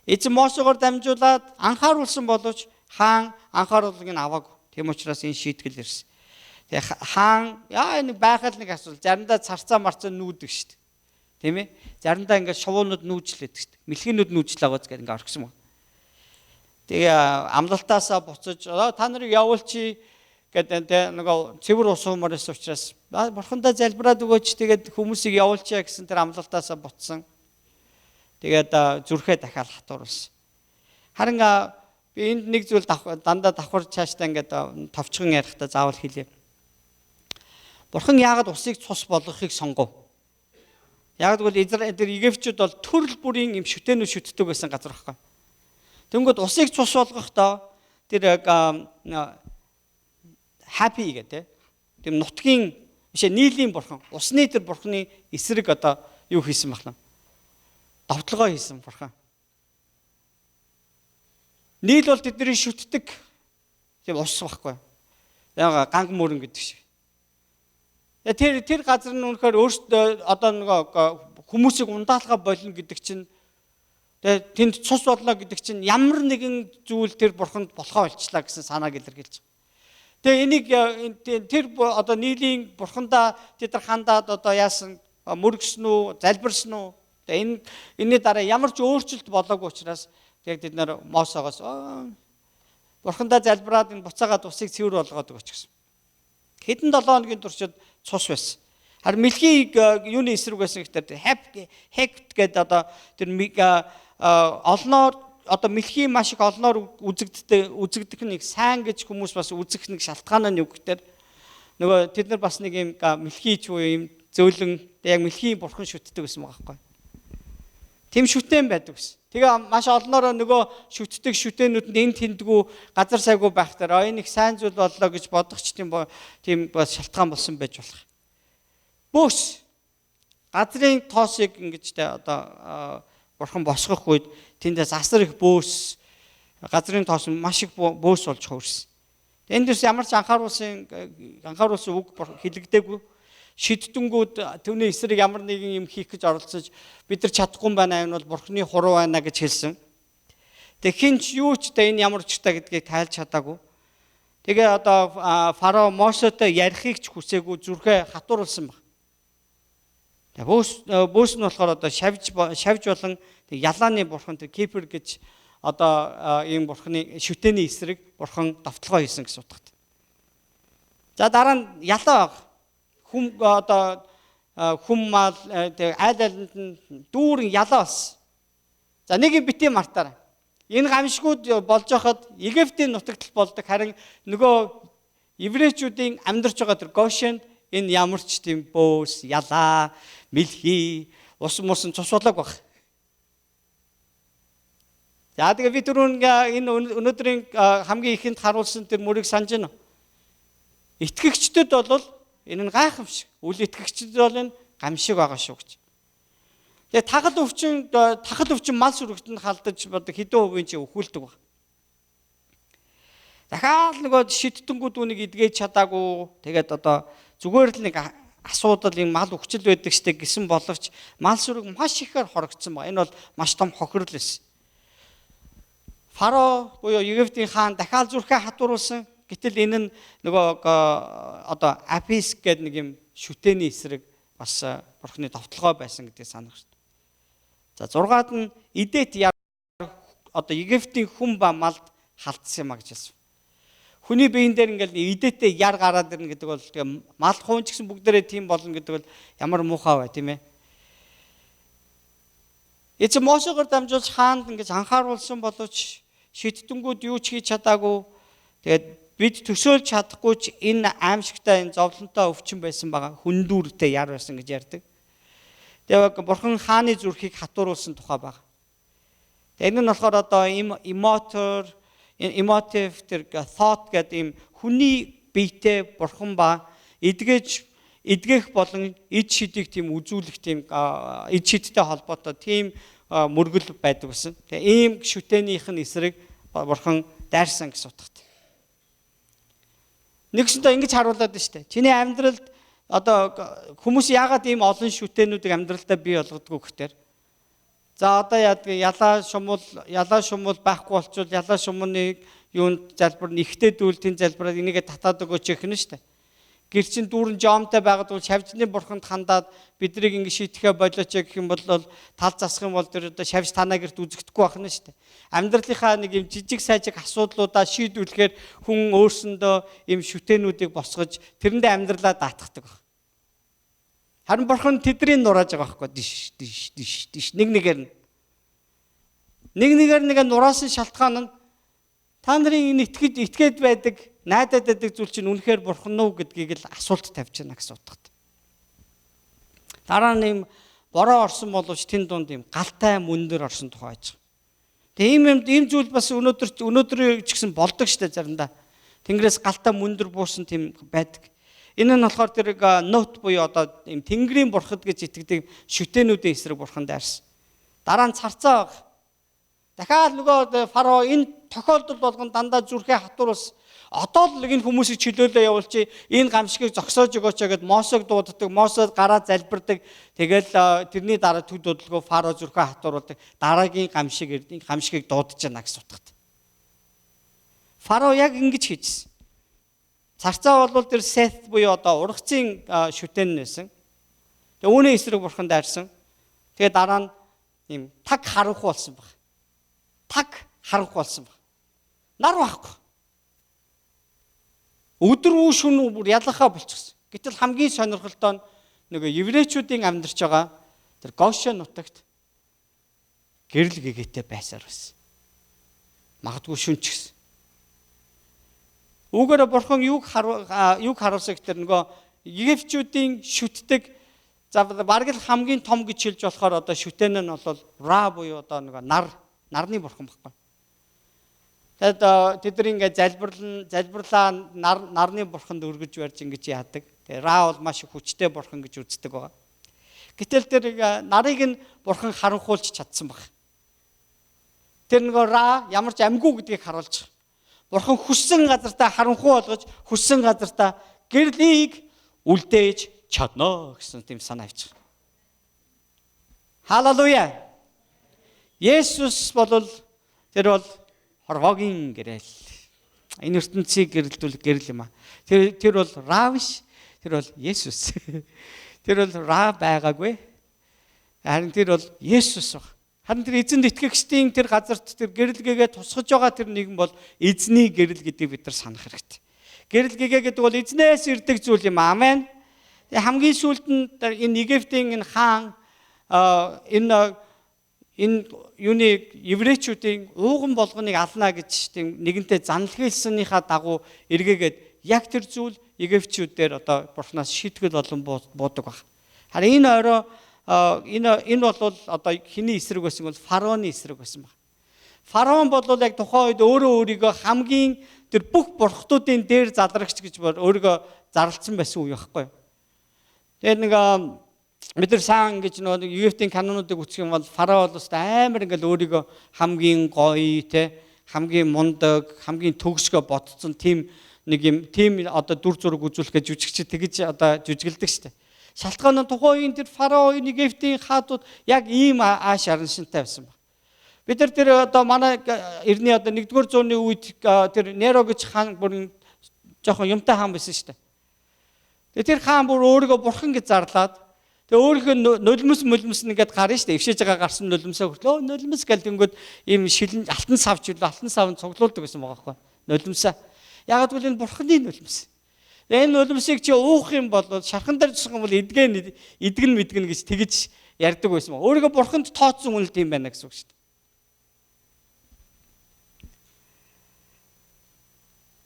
Эзэн Мосегоор дамжуулаад анхааруулсан боловч хаан анхааруулгыг нь аваагүй. Тийм учраас энэ шийтгэл ирсэн. Тэгээ хаан энэ байхад нэг асуул заримдаа царцаа марцаа нүүдэг шүү дээ. Тийм ээ? Заримдаа ингээд шувуунууд нүүжлээд шүү дээ. Мэлхийнүүд нүүжл аваад гэдэг ингээд орхисон байна. Тэгээ амлалтаасаа буцаж та нарыг явуулчих гэдэг нөгөө цэвэр ус уумараас учраас Бурхандаа залбираад өгөөч тэгээд хүмүүсийг явуулчаа гэсэн тэр амлалтаасаа буцсан. Тэгээд зүрхээ дахиад хатууруулсан. Харин би энд нэг зүйл дандаа давхар цаашдаа ингээд товчхон ярихдаа заавал хэлье. Бурхан яагаад усыг цус болгохыг сонгов? Яагаад гэвэл Израиль Египтчүүд бол төрөл бүрийн юм шүтэнүүд шүтдэг байсан газар байхгүй. Тэнгүүд усыг цус болгохдоо тэр happy гэдэг тийм нутгийн бишээ нийлийн бурхан усны тэр бурханы эсрэг одоо юу хийсэн бахна давталгаа хийсэн бурхан нийл бол тэдний шүтдэг тийм ус байхгүй яга ганг мөрөн гэдэг шиг тэр газар нь үнэхээр өөртөө одоо нөгөө хүмүүсийг ундаалгаа болно гэдэг чинь тэгээ тэнд цус боллоо гэдэг чинь ямар нэгэн зүйл тэр бурханд болохоо болчлаа гэсэн санааг илэрхийлж. Тэгээ энийг тэр одоо нийлийн бурхандаа тэд нар хандаад одоо яасан мөргсөн үү, залбирсан уу? Тэгээ энэний дараа ямар ч өөрчлөлт болоогүй учраас тэгээ тэд нар Мосегоос бурхандаа залбираад энэ буцаагаад усыг цэвэр болгоод өгөөч гэсэн. Хэдэн 7 хоногийн туршид цус байсан. Харин мэлхий юуны эсрэг байсан гэхээр хект гэдэг одоо тэр олноор одоо мэлхий маш их олноор үзэгдэх нэг сайн гэж хүмүүс бас үзэх нэг шалтгаан нь юу гэхээр нөгөө тэд нар бас нэг юм мэлхий ч уу юм зөөлөн яг мэлхий бурхан шүтдэг гэсэн байгаа байхгүй. Тэм шүтэн байдаг гэсэн. Тэгээ маш олноороо нөгөө шүтдэг шүтэнүүд нь тэндгүү газар сайгүй байх дээр энэ их сайн зүйл боллоо гэж бодох ч тийм шалтгаан болсон байж болох. Бөөс газрын тоосыг ингэж одоо бурхан босгох үед тэндээс асар их бөөс газрын тоос маш их бөөс болж хувирсан. Энд дэс ямар ч анхааруулсан үг хэлэгдээгүй. Шиддэнгүүд түүний эсрэг ямар нэгэн юм хийх гэж оролцож бид нар чадахгүй байна энэ бол бурхны хуруу байна гэж хэлсэн. Тэгээ хинч юу ч энэ ямар ч та гэдгийг тайлж чадаагүй. Тэгээ одоо фарао Мосетой ярихыг ч хүсээгүй зүрхээ хатууруулсан баг. Тэгээ бөөс нь болохоор одоо шавж болон ялааны бурхан тэр Кипр гэж одоо ийм бурхны шүтээний эсрэг бурхан довтлогоо хийсэн гэсэн утгатай. За дараа нь ялаа хүм мал айл айланд нь дүүрэн ялаа болсон. За нэг юм битгий мартаарай. Энэ гамшгууд болж байхад Египтийн нутагт болдог, харин нөгөө еврейчүүдийн амьдарч байгаа тэр Гошенд энэ ямар ч тийм бөөс, ялаа, мэлхий, ус мусан цус болоог баг. За тэгээ би түрүүн энэ өнөөдрийн хамгийн ихэнд харуулсан тэр мөрийг санаж байна. Итгэгчдэд бол энэ нь гайхамшиг. Үл итгэгчдэд бол энэ гамшиг байгаа шүү гэж. Тэгээ тахал өвчин мал сүрэгт нь халдаж бодог хэдэн хувийн чи өхүүлдэг баг. Дахиад нөгөө шиддэнгүүд үнийг эдгэж чадаагүй. Тэгээд одоо зүгээр л нэг асуудал юм мал өвчл байдаг штэ гэсэн боловч мал сүрэг маш ихээр хорогдсон баг. Энэ бол маш том хохирол байсан. Фарао буюу Египтийн хаан дахиад зүрхээ хатууруулсан. Гэтэл энэ нь нөгөө одоо Апис гэдэг нэг юм шүтээний эсрэг бас бурхны довтлогоо байсан гэдгийг санах шүү дээ. За 6-ад нь идээд яар одоо Египтийн хүн ба малд халтсан юм а гэж хэлсэн. Хүний биеийн дээр ингээл идээтэй яар гараад ирнэ гэдэг бол тэгээ мал хуун ч гэсэн бүгдээрээ тийм болно гэдэг бол ямар муухай бай тийм ээ. Эцэг Мосегоор дамжуулж хаанд ингэж анхааруулсан боловч шиддэнгүүд юу ч хийж чадаагүй. Тэгээд бид төсөөлж чадахгүй ч энэ аимшигтай энэ зовлонтой өвчин байсан байгаа. Хүндүүртэй яар байсан гэж ярьдаг. Тэгээд бурхан хааны зүрхийг хатууруулсан тухай байна. Энэ нь болохоор одоо emotive тэр thought гэдэг ийм хүний биетэй бурхан ба эдгэх болон эд шидийг тийм үзүүлэх тийм эд шидтэй холбоотой тийм мөргөл байдаг гэсэн. Тэгээ ийм шүтээнийх нь эсрэг бурхан дайрсан гэсэн утгатай. Нэгсэндээ ингэж харуулад байна шүү дээ. Чиний амьдралд одоо хүмүүс яагаад ийм олон шүтээнүүдийг амьдралдаа бий болгодгоо гэхээр за одоо ялаа шумуул байхгүй болчвол ялаа шумууныг юунд залбар нь ихтэйдүүл тэн залбараад энийгээ татаад өгөөч гэх нь шүү дээ. Гэр чин дүүрэн жомтой байгаад бол шавжны бурханд хандаад биднийг ингэ шийтгэхэ болооч гэх юм бол тал засах юм бол тэр одоо шавж танаа гэрт үзэгдэхгүй байх нь шүү дээ. Амьдралынхаа нэг юм жижиг сайжиг асуудлуудаа шийдвэрлэхээр хүн өөрсөндөө юм шүтээнүүдийг босгож тэрэндээ амьдралаа даатгадаг баг. Харин бурхан тэднийг нурааж байгаа байхгүй диш нэг нэгээр нураасан шалтгаан нь та нарын энэ итгээд байдаг найдаад байдаг зүйл чинь үнэхээр бурхан уу гэдгийг л асуулт тавьж байна гэсэн утгатай. Дараа нь юм бороо орсон боловч тэн дунд юм галтай мөндөр орсон тухай байж байгаа. Тэгээ ийм зүйл бас өнөөдөр ч гэсэн болдог штэ заримдаа. Тэнгэрээс галтай мөндөр буусан тийм байдаг. Энэ нь болохоор тэр нот буюу одоо ийм тэнгэрийн бурхад гэж итгэдэг шүтээнүүдийн эсрэг бурхан дайрсан. Дараа нь царцаа баг. Дахиад нөгөө фарао энэ тохиолдол болгон дандаа зүрхээ хатууруулсан. Одоо л энэ хүмүүсийг чөлөөлөө явуулчих. Энэ гамшигыг зогсоож өгөөч гэд Мосег дууддаг. Мосед гараа залбирдаг. Тэгэл тэрний дараа төд бодлого фарао зүрхээ хатууруулдаг. Дараагийн гамшигыг дуудаж байна гэсэн утгатай. Фарао яг ингэж хийжсэн. Царцаа бол тэр Сет буюу одоо ургацын шүтээн нэсэн. Тэгээ үүний эсрэг бурхан дайрсан. Тэгээ дараа нь ийм таг харанхуй болсон баг. Нар байхгүй. Өдөр үе шөнө бүр ялгахаа болчихсон. Гэтэл хамгийн сонирхолтой нь нөгөө еврейчүүдийн амьдарч байгаа тэр Гошен нутагт гэрэл гэгээтэй байсаар байсан. Магадгүй шүнч гэсэн. Үүгээр бурхан юуг харуулсан гэхээр нөгөө Египтчүүдийн шүтдэг За бараг л хамгийн том гэж хэлж болохоор одоо шүтэн нь бол Ра буюу одоо нэг нарны бурхан баггүй. Тэгээд тэд ингээ залбирлаа нарны бурханд өргөж барьж ингэж яадаг. Тэгээд Ра бол маш хүчтэй бурхан гэж үздэг байгаа. Гэтэл тэр нарыг нь бурхан харанхуулж чадсан баг. Тэр нөгөө Ра ямар ч амьгүй гэдгийг харуулж байгаа. Бурхан хүссэн газартаа харанхуй болгож хүссэн газартаа гэрлийг үлдээж чадна гэсэн тийм санаа авчих. Халелуя. Есүс бол тэр бол хорвоогийн гэрэл. Энэ ертөнцийг гэрэлдүүл гэрэл юм аа. Тэр бол Ра биш. Тэр бол Есүс. Тэр бол Ра байгаагүй. Харин тэр бол Есүс баг. Харин тэр эзэнд итгэгчдийн тэр газарт тэр гэрэлгээгээ тусгаж байгаа тэр нэгэн бол эзний гэрэл гэдгийг бид нар санах хэрэгтэй. Гэрэлгээгээ гэдэг бол эзнээс ирдэг зүйл юм. Амен. Хамгийн сүүлд нь энэ Египтийн энэ хаан энэ юуны еврейчүүдийн ууган болгоныг ална гэж тийм нэгэнтээ занлахилсныхаа дагуу эргээгээд яг тэр зүйл Египтчүүдээр одоо бурхнаас шийтгэл болон буудаг баг. Харин энэ орой энэ бол одоо хиний эсрэг байсан бол фараоны эсрэг байсан баг. Фараон бол яг тухайн үед өөрийгөө хамгийн тэр бүх бурхтуудын дээр залрагч гэж өөрийгөө зарлцсан байсан үе байхгүй. Тэгээд нэг бид нар сайн гэж нөгөө Египтийн канонуудыг үсгэх юм бол фараон бол амар ингээл өөрийгөө хамгийн гоё те хамгийн мундаг хамгийн төгсгөө бодцсон тийм нэг юм тийм одоо дүр зураг үзүүлэх гэж жүжигч тэгж одоо жүжиглдэг штэ. Шалтгаан нь тухайн үеийн тэр фараон Египтийн хаадууд яг ийм ааш араншинтай байсан баг. Бид нар тэр одоо манай эртний одоо 1-р зууны үед тэр Неро гэж хаан бүр жоохон юмтай хаан байсан штэ. Тэр хаан бүр өөрийгөө бурхан гэж зарлаад тэгээ өөрийнхөө нулимс нэгэд гарна штэ. Өвшөөж байгаа гарсан нулимсаа хүртэл нулимс гэл тэнгүүд ийм шилэн алтан савч үлээ алтан савнд цуглуулдаг гэсэн байгаа байхгүй. Нулимсаа. Ягаад гэвэл энэ бурханы нулимс. Энэ нулимсыг чи уух юм бол шархан дээр тусах юм бол идгэн гэж тэгж ярьдаг байсан ба. Өөрийгөө бурханд тооцсон хүн л тийм байна гэсэн үг штэ.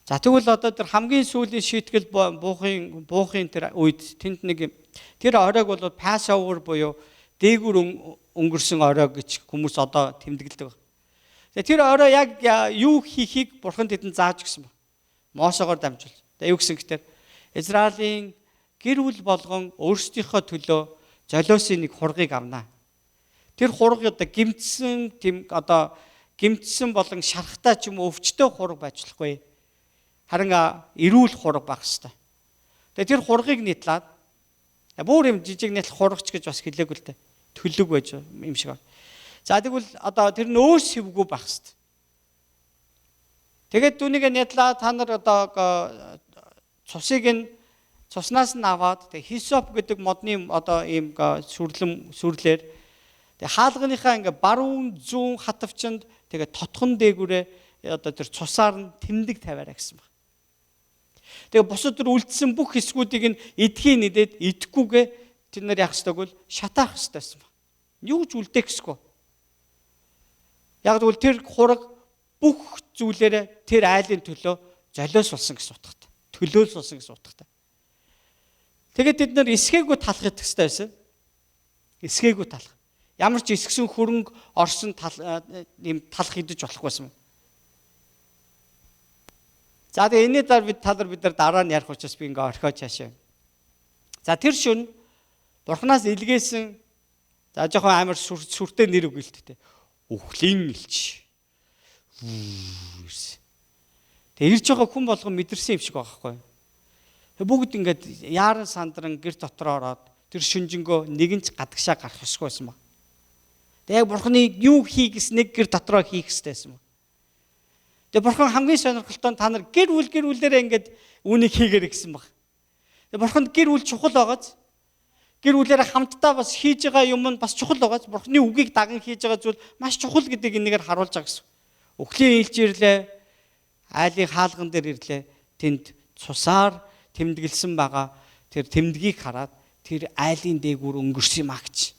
За тэгвэл одоо тэр хамгийн сүүлийн шийтгэл буухын тэр үед тэнд нэг тэр оройг бол Пасовер буюу дээгүр өнгөрсөн орой гэж хүмүүс одоо тэмдэглэдэг байна. Тэгээ тэр орой яг юу хийхийг бурханд тэдэнд зааж өгсөн байна. Мосогоор дамжуул. Тэгээ юу гэсэн гэхээр Израилийн гэр бүл болгон өөрсдийнхөө төлөө золиосын нэг хургийг авнаа. Тэр хураг одоо гимтсэн болон шархтаа ч юм уу өвчтөе хураг байж болохгүй. Харин эрүүл хураг байх хэвээр. Тэгээ тэр хургийг нийтлээд бүр юм жижиг нийтлэх хурагч гэж бас хэлээгүй л дээ. Төлөг байж юм шиг байна. За тэгвэл одоо тэр нь өөр сэвгүй байх хэвээр. Тэгээд түүнийг нийтлээд та нар одоо цуснаас нь аваад тэгээ хисоп гэдэг модны одоо ийм сүрлэр тэгээ хаалганыхаа ингээ баруун зүүн хатавчинд тэгээ тотхон дээгүүрээ одоо тэр цусаар нь тэмдэг тавиараа гэсэн байна. Тэгээ бусад төр үлдсэн бүх хэсгүүдийг нь эдхийн нэдэд идэхгүйгээ тэр нар яах ёстойг бол шатаах ёстойсэн байна. Юу ч үлдээх гэсгүй. Яг тэгвэл тэр хураг бүх зүйлээрээ тэр айлын төлөө золиос болсон гэсэн утгатай. Төлөөлс болсон гэсэн утгатай. Тэгээд бид нар эсгээгүй талах гэдэг хэрэгтэй байсан. Эсгээгүй талах. Ямар ч эсгсэн хөрөнгө орсон ийм талах идэж болохгүйсэн. За тэгээ энэний дараа бид нар дараа нь ярих учраас би ингээ орхиод чаашаа. За тэр шөнө бурхнаас илгээсэн за жоохон амар сүртэй нэр өгөлттэй. Үхлийн элч. Тэгээ ирж байгаа хүн болгон мэдэрсэн юм шиг байгаа хгүй. Тэгээ бүгд ингээд яаран сандран гэр дотроо ороод тэр шүнжэнгөө нэгэн ч гадагшаа гарах ёсгүй байсан ба. Тэгээ яг бурхны юу хий гэснэг гэр дотроо хийх ёстойсэн ба. Тэгээ бурхан хамгийн сонирхолтой та нар гэр бүлээрээ ингээд үүнийг хийгэр гэсэн баг. Тэгээ бурханд гэр бүл чухал байгааз гэр бүлээрээ хамтдаа бас хийж байгаа юм нь бас чухал байгааз бурхны үгийг даган хийж байгаа зүйл маш чухал гэдгийг энэгээр харуулж байгаа гэсэн. Өхлийн илж ирлээ, айлын хаалган дээр ирлээ. Тэнд цусаар тэмдэглэсэн байгаа тэр тэмдгийг хараад тэр айлын дээгүүр өнгөрсөн юм а гэж.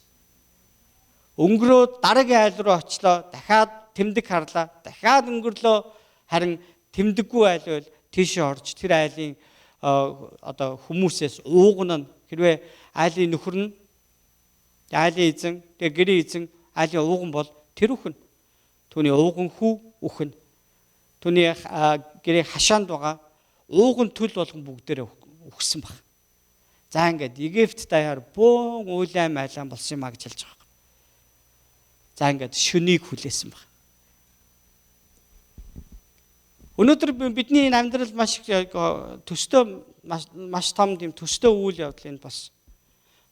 Өнгөрөөд дараагийн айл руу очлоо, дахиад тэмдэг харлаа, дахиад өнгөрлөө. Харин тэмдэггүй айл бол тийшээ орж тэр айлын одоо хүмүүсээс уугна нь хэрвээ айлын нөхөр нь айлын эзэн, тэгээ гэрийн эзэн, айлын ууган бол тэр үхэн. Түүний ууган хүү үхэн. Түүний гэрийн хашаанд байгаа ууган төл болгон бүгдээрээ үхсэн баг. За ингээд Египт даяар бөөн уйлай майлан болсон юм а гэж хэлж байгаа. За ингээд шөнийг хүлээсэн баг. Өнөөдөр бидний энэ амьдрал маш төстэй маш том тийм төстэй үйл явдал энэ болсон.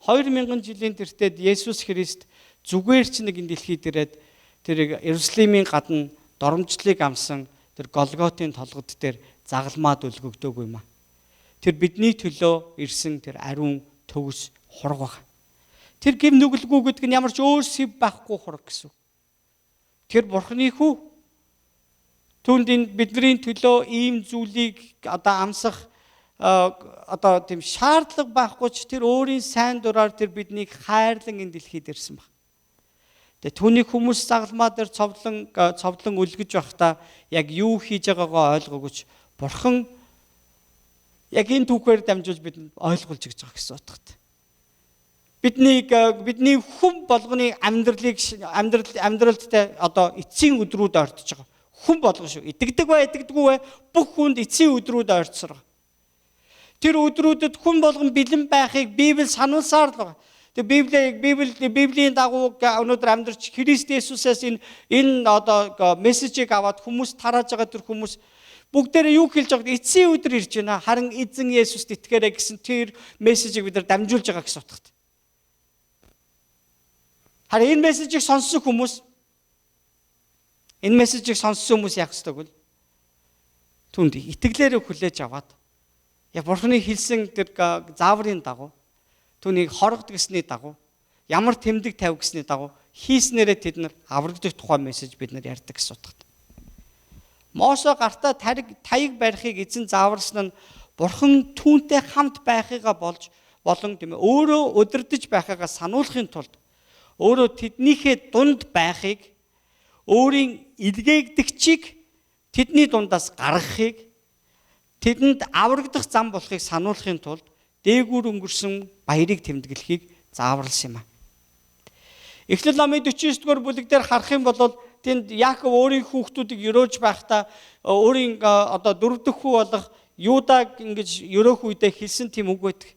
2000 жилийн тэртет Есүс Христ зүгээр ч нэг энэ дэлхийд ирээд тэр Иерусалимийн гадна доромжлыг амсан тэр Голготын толгод дээр загалмаад өлгөгдөөгүй юм а. Тэр бидний төлөө ирсэн тэр ариун төгс хург баг. Тэр гэм нүгэлгүй гэдэг нь ямар ч өөр сэв байхгүй хург гэсэн. Тэр Бурхны хүү. Түүнд энэ бидний төлөө ийм зүйлийг одоо амсах одоо тийм шаардлага байхгүй ч тэр өөрийн сайн дураар тэр биднийг хайрлан энэ дэлхийд ирсэн баг. Тэгээ түүний хүмүүс загалмаа дээр цовдлон үлгэж байхдаа яг юу хийж байгаагаа ойлгоогүй. Бурхан яг энэ түүхээр дамжуулж бидэнд ойлгуулж өгч байгаа гэсэн утгатай. Бидний хүн болгоны амьдралтай одоо эцсийн өдрүүд ойртож байгаа. Хүн болгон шүү. Идэгдэг бай, идэгдэггүй бай бүх хүнд эцсийн өдрүүд ойртсоор байгаа. Тэр өдрүүдэд хүн болгон бэлэн байхыг Библи сануулсаар л байгаа. Тэгээ Библийн дагуу өнөөдөр амьдарч Христ Есүсээс энэ одоо мессежийг аваад хүмүүс тарааж байгаа тэр хүмүүс бүгдээрээ юу хэлж байгааг эцсийн өдөр ирж байна. Харин эзэн Есүст итгээрэй гэсэн тэр мессежийг бид нар дамжуулж байгаа гэсэн утгатай. Харин энэ мессежийг сонссон хүмүүс яах ёстой вэ? Түүнд итгэлээрээ хүлээж аваад яг Бурхны хэлсэн тэр зааврын дагуу түүнийг хоргод гэсний дагуу ямар тэмдэг тавь гэсний дагуу хийснээрээ тэд нар аврагдах тухай мессеж бид нар ярьдаг гэсэн утгатай. Мосо гартаа таяг барихыг эзэн зааварсан нь Бурхан түүнтэй хамт байхыгаа болон тийм ээ өөрөө удирдах байхыгаа сануулахын тулд өөрөө тэднийхээ дунд байхыг өөрийн илгээгдэгчийг тэдний дундаас гаргахыг тэдэнд аврагдах зам болохыг сануулахын тулд дээгүүр өнгөрсөн баярыг тэмдэглэхийг зааварлсан юм а. Эхлэл номын 49-р бүлэг дээр харах юм бол тэнд Яаков өөрийн хүүхдүүдийг өрөөж байхдаа өөрийн одоо дөрөв дэх хүү болох Юдаг ингэж өрөөх үедээ хэлсэн тийм үг байдаг.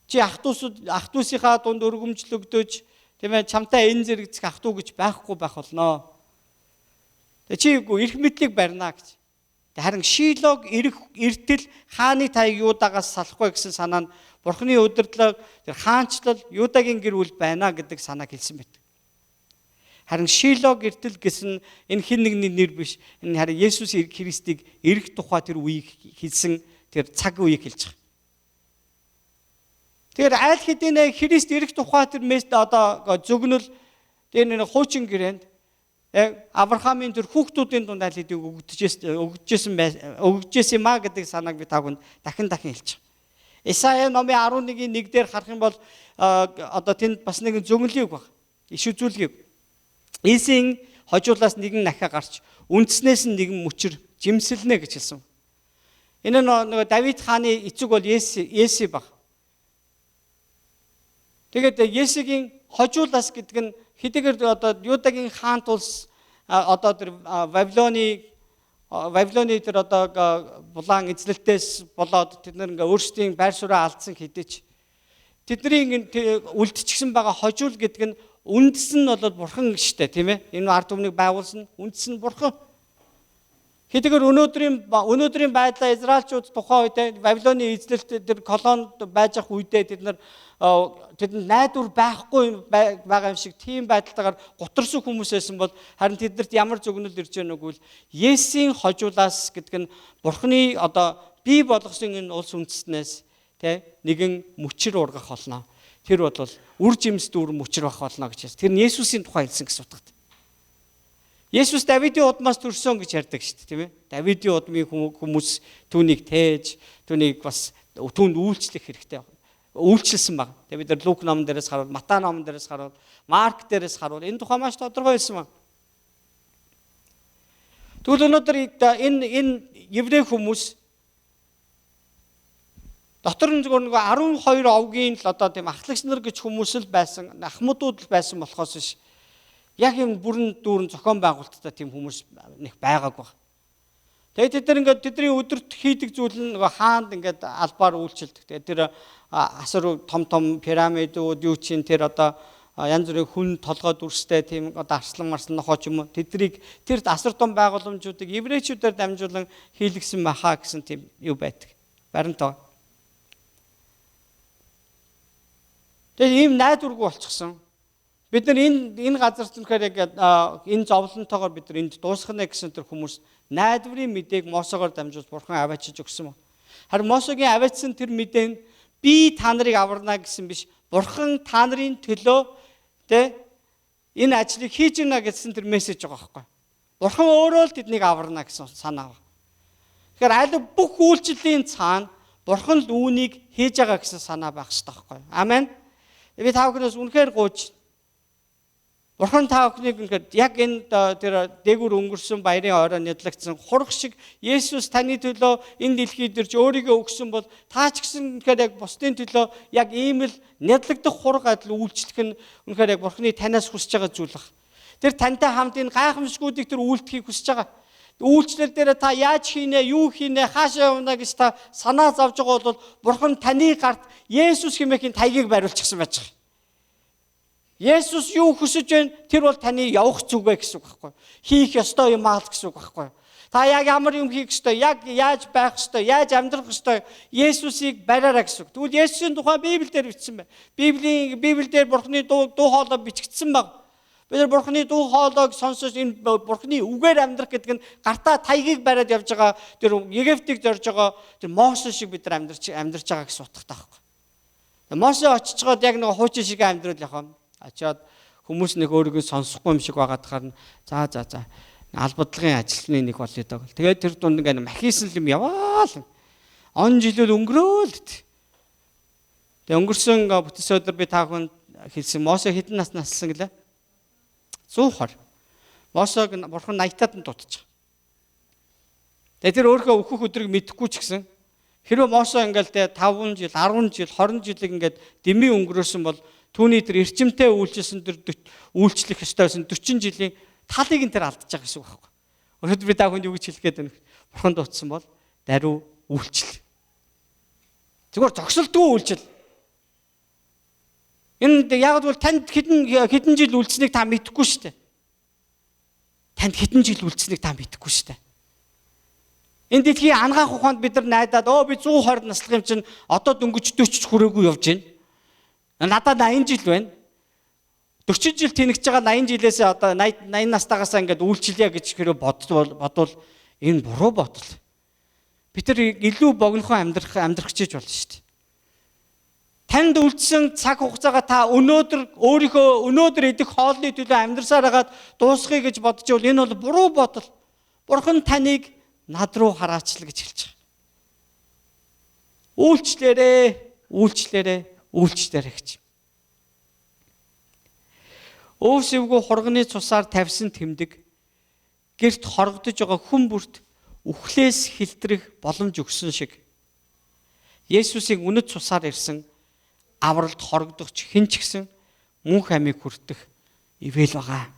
Чи ах トゥ усийнхаа дунд өргөмжлөгдөж тийм ээ чамтай энэ зэрэгцэх ах トゥ гэж байхгүй байх болно. Тэгээ чи эрх мэдлийг барина гэж. Харин Шилог эртэл хааны таяг Юдагаас салахгүй гэсэн санаа нь Бурхны удирдлага тэр хаанчлал Юдагийн гэр бүл байна гэдэг санааг хэлсэн байдаг. Харин Шилог эртэл гэсэн энэ хэн нэгний нэр биш. Энэ харин Есүс Христийг эрэх тухай тэр үеийг хэлсэн тэр цаг үеийг хэлж байгаа. Тэр айл хэдийн Христ эрэх тухай тэр одоо зөвгнөл тэр нэг хуучин гэрээнд Авраамийн тэр хүүхдүүдийн дунд айл хэдийг өгчээсэн маа гэдэг санааг би тагонд дахин хэлж байгаа. Исая номын 11-1 дээр харах юм бол одоо тэнд бас нэгэн зөвгнөлийг баг. Иш үзүүлгийг. Эсийн хожуулаас нэгэн нахиа гарч үндснээс нь нэгэн мөчөр жимсэлнэ гэж хэлсэн. Энэ нөгөө Давид хааны эцэг бол Еси баг. Тэгээд Есигийн хожуулаас гэдэг нь хэдийгээр одоо Юдагийн хаант улс одоо тэр Вавилоны тэр одоо булаан эзлэлтээс болоод тэд нар ингээ өөрсдийн байр сууриа алдсан хэдий ч тэдний үлдчихсэн байгаа хожуул гэдэг нь үндэс нь бол Бурхан штэ тийм ээ. Энэ ард түмнийг байгуулсан үндэс нь Бурхан. Хэдийгээр өнөөдрийн байдлаа Израильчууд тухайн үед Вавилоны эзлэлт тэр колонд байж ах үедээ тэдэнд найдвар байхгүй байгаа юм шиг тийм байдалтайгаар гутарсан хүмүүс байсан бол харин тэднэрт ямар зөвгнөл ирж байгааг нь үгүй Есийн хожуулаас гэдэг нь Бурхны одоо бий болгосон энэ улс үндэстнээс нэгэн мөчөр ургах болно. Тэр бол үр жимс дүүр мөчөр байх болно гэж. Тэр нь Есүсийн тухай хэлсэн гэсэн утгатай. Есүс Давидын удмаас төрсөн гэж ярьдаг шүү дээ, тийм ээ. Давидын удмын хүмүүс түүнийг тээж, түүнийг бас түүнд үйлчлэх хэрэгтэй. Үйлчилсэн баг. Тэгээ бид нар Лук номон дээрээс харуул, Матай номон дээрээс харуул, Марк дээрээс харуул энэ тухай маш тодорхой хэлсэн баг. Тэгвэл өнөөдөр энэ еврей хүмүүс Дотор нь зүгээр нэг 12 овгийн л одоо тийм ахлагч нар гэж хүмүүс л байсан, ахмадууд л байсан болохоос биш. Яг юм бүрэн дүүрэн зохион байгуулалттай тийм хүмүүс нэг байгаагүй. Тэгээд тэд нар ингээд тэдний өдөрт хийдэг зүйл нь нөгөө хаанд ингээд албаар үйлчилдэг. Тэгээд тэр асар том пирамидууд юу чинь тэр одоо янз бүрийн хүн толгой дүрстэй тийм одоо арслан марслан нохооч юм уу тэднийг тэр асар том байгууламжуудыг еврейчүүдээр дамжуулан хийлгсэн махаа гэсэн тийм юу байдаг. Баримтаа. Тэгээд ийм найдваргүй болчихсон. Бид нар энэ газар зүнхээр яг энэ зовлонтойгоор бид нар энд дуусгана гэсэн тэр хүмүүс найдварын мэдээг Мосегоор дамжуулж Бурхан аваачиж өгсөн. Харин Мосегийн аваачсан тэр мэдээ нь би та нарыг аварна гэсэн биш. Бурхан та нарын төлөө энэ ажлыг хийж гинэ гэсэн тэр мессеж байгаа байхгүй. Бурхан өөрөө л тэднийг аварна гэсэн санаа. Тэгэхээр аль бүх үйлчлэлийн цаана Бурхан л үүнийг хийж байгаа гэсэн санаа байх хэрэгтэй байхгүй. Амен. Би та бүхнээс үнэхээр гуйж Бурхан та бүхнийг ингээд яг энэ тэр дээгүр өнгөрсөн баярын орой нядлагдсан хурх шиг Есүс таны төлөө энэ дэлхийд ирж өөрийгөө өгсөн бол та ч гэсэн үнэхээр яг бусдын төлөө яг ийм л нядлагдах хург адил үйлчлэх нь үнэхээр яг Бурханы танаас хүсэж байгаа зүйл баг. Тэр тантай хамт энэ гайхамшгуудыг тэр үйлдэхийг хүсэж байгаа. Үйлчлэл дээр та яаж хийнэ, юу хийнэ, хаашаа явна гэж та санаа зовж байгаа бол Бурхан таны гарт Есүс хэмээхийн тайгийг бариулчихсан байж байгаа. Есүс юу хүсэж байна? Тэр бол таны явах зүгвэ гэсэн үг байхгүй. Хийх ёстой юм аа гэсэн үг байхгүй. Та яг ямар юм хийх ёстой, яг яаж байх ёстой, яаж амьдрах ёстой Есүсийг бариараа гэсэн үг. Тэгвэл Есүсийн тухай Библиэлд бичсэн байна. Библиэлд Бурханы дуу хоолой бичигдсэн баг. Бид нар Бурханы дуу хоолойг сонсож энэ Бурханы үгээр амьдрах гэдэг нь гартаа тайгийг бариад явж байгаа тэр Египтийг зорж байгаа тэр Мосе шиг бид нар амьдарч байгаа гэсэн утгатай байхгүй. Мосе очиж чад яг нэг хуучин шиг амьдрал яхаа. Ачаад хүмүүс нэг өөрийгөө сонсохгүй юм шиг байгаад харна. За. Албадлагын ажилтны нэг болъё даа. Тэгээд тэр дунд ингээ махисан юм яваал. Он жилүүд өнгөрөөл. Тэгээд өнгөрсөн бүтээс өдөр би та бүхэнд хэлсэн Мосе хэдэн нас нассан гэлээ? 120. Мосег Бурхан 80-тад нь дутчих. Тэгээд тэр өөрөө өөхөх өдрийг мэдэхгүй ч гэсэн хэрвээ Мосе ингээл 5 жил, 10 жил, 20 жилиг ингээд дэмий өнгөрөөсөн бол түүний тэр эрчимтэй үйлчлсэн тэр үйлчлэх ёстойсэн 40 жилийн талыг нь тэр алдаж байгаа гэсэн үг байхгүй. Өнөөдөр би та бүхэнд юу гэж хэлэх гээд байна вэ? Бурхан дутсан бол даруй үйлчлэл. Зүгээр зогсолтгүй үйлчлэл. Энэ яг бол танд хэдэн жил үйлчлэнийг та мэдэхгүй шүү дээ. Танд хэдэн жил үйлчлэнийг та мэдэхгүй шүү дээ. Энэ дэлхийн ангаах ухаанд бид нар найдаад би 120 наслах юм чинь одоо дөнгөж 40 хүрээгүй явж байна. Надад 80 жил байна. 40 жил тэнэгж байгаа 80 жилээс одоо 80 настайгаас ингээд үйлчлэе гэж хэрэг бодвол энэ буруу бодол. Бид нар илүү богинохон амьдрах чийж болно шүү дээ. Танд үлдсэн цаг хугацаагаа та өнөөдөр идэх хоолны төлөө амьдрсаар хагаад дуусгая гэж бодож байвал энэ бол буруу бодол. Бурхан таныг над руу хараачл гэж хэлж байгаа. Үйлчлээрээ гэж. Өвсөвгөө хурганы цусаар тавьсан тэмдэг гэрт хоргодож байгаа хүн бүрт үхлээс хилтрэх боломж өгсөн шиг Есүсийн үнэт цусаар ирсэн авралт хоргодогч хэн ч гэсэн мөнх амийг хүртэх ивэл байгаа.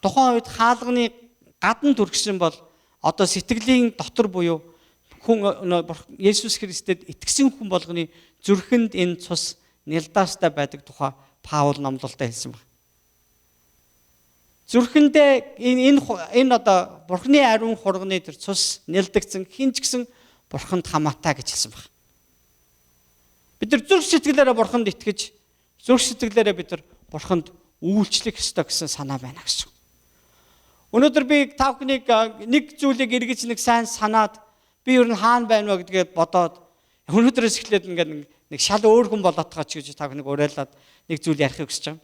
Тухайн үед хаалганы гадна төргсөн бол одоо сэтгэлийн дотор буюу хүн Есүс Христэд итгэсэн хүн болгоны зүрхэнд энэ цус нялдаастай байдаг тухай Паул номлолтой хэлсэн байна. Зүрхэндээ энэ одоо Бурхны ариун хурганы тэр цус нялдагдсан хэн ч гэсэн Бурханд хамаатай гэж хэлсэн байна. Бид нар зүрх сэтгэлээрээ Бурханд итгэж, зүрх сэтгэлээрээ бид нар Бурханд үйлчлэх ёстой гэсэн санаа байна гэсэн. Өнөөдөр би та бүхнийг нэг зүйлийг эргэж нэг сайн санаад би ер нь хаана байна вэ гэдгээ бодоод өнөөдрөөс эхлээд ингээд нэг шал өөр хүн болоод байгаа ч гэж та бүхнийг уриалаад нэг зүйл ярихыг хүсэж байгаа.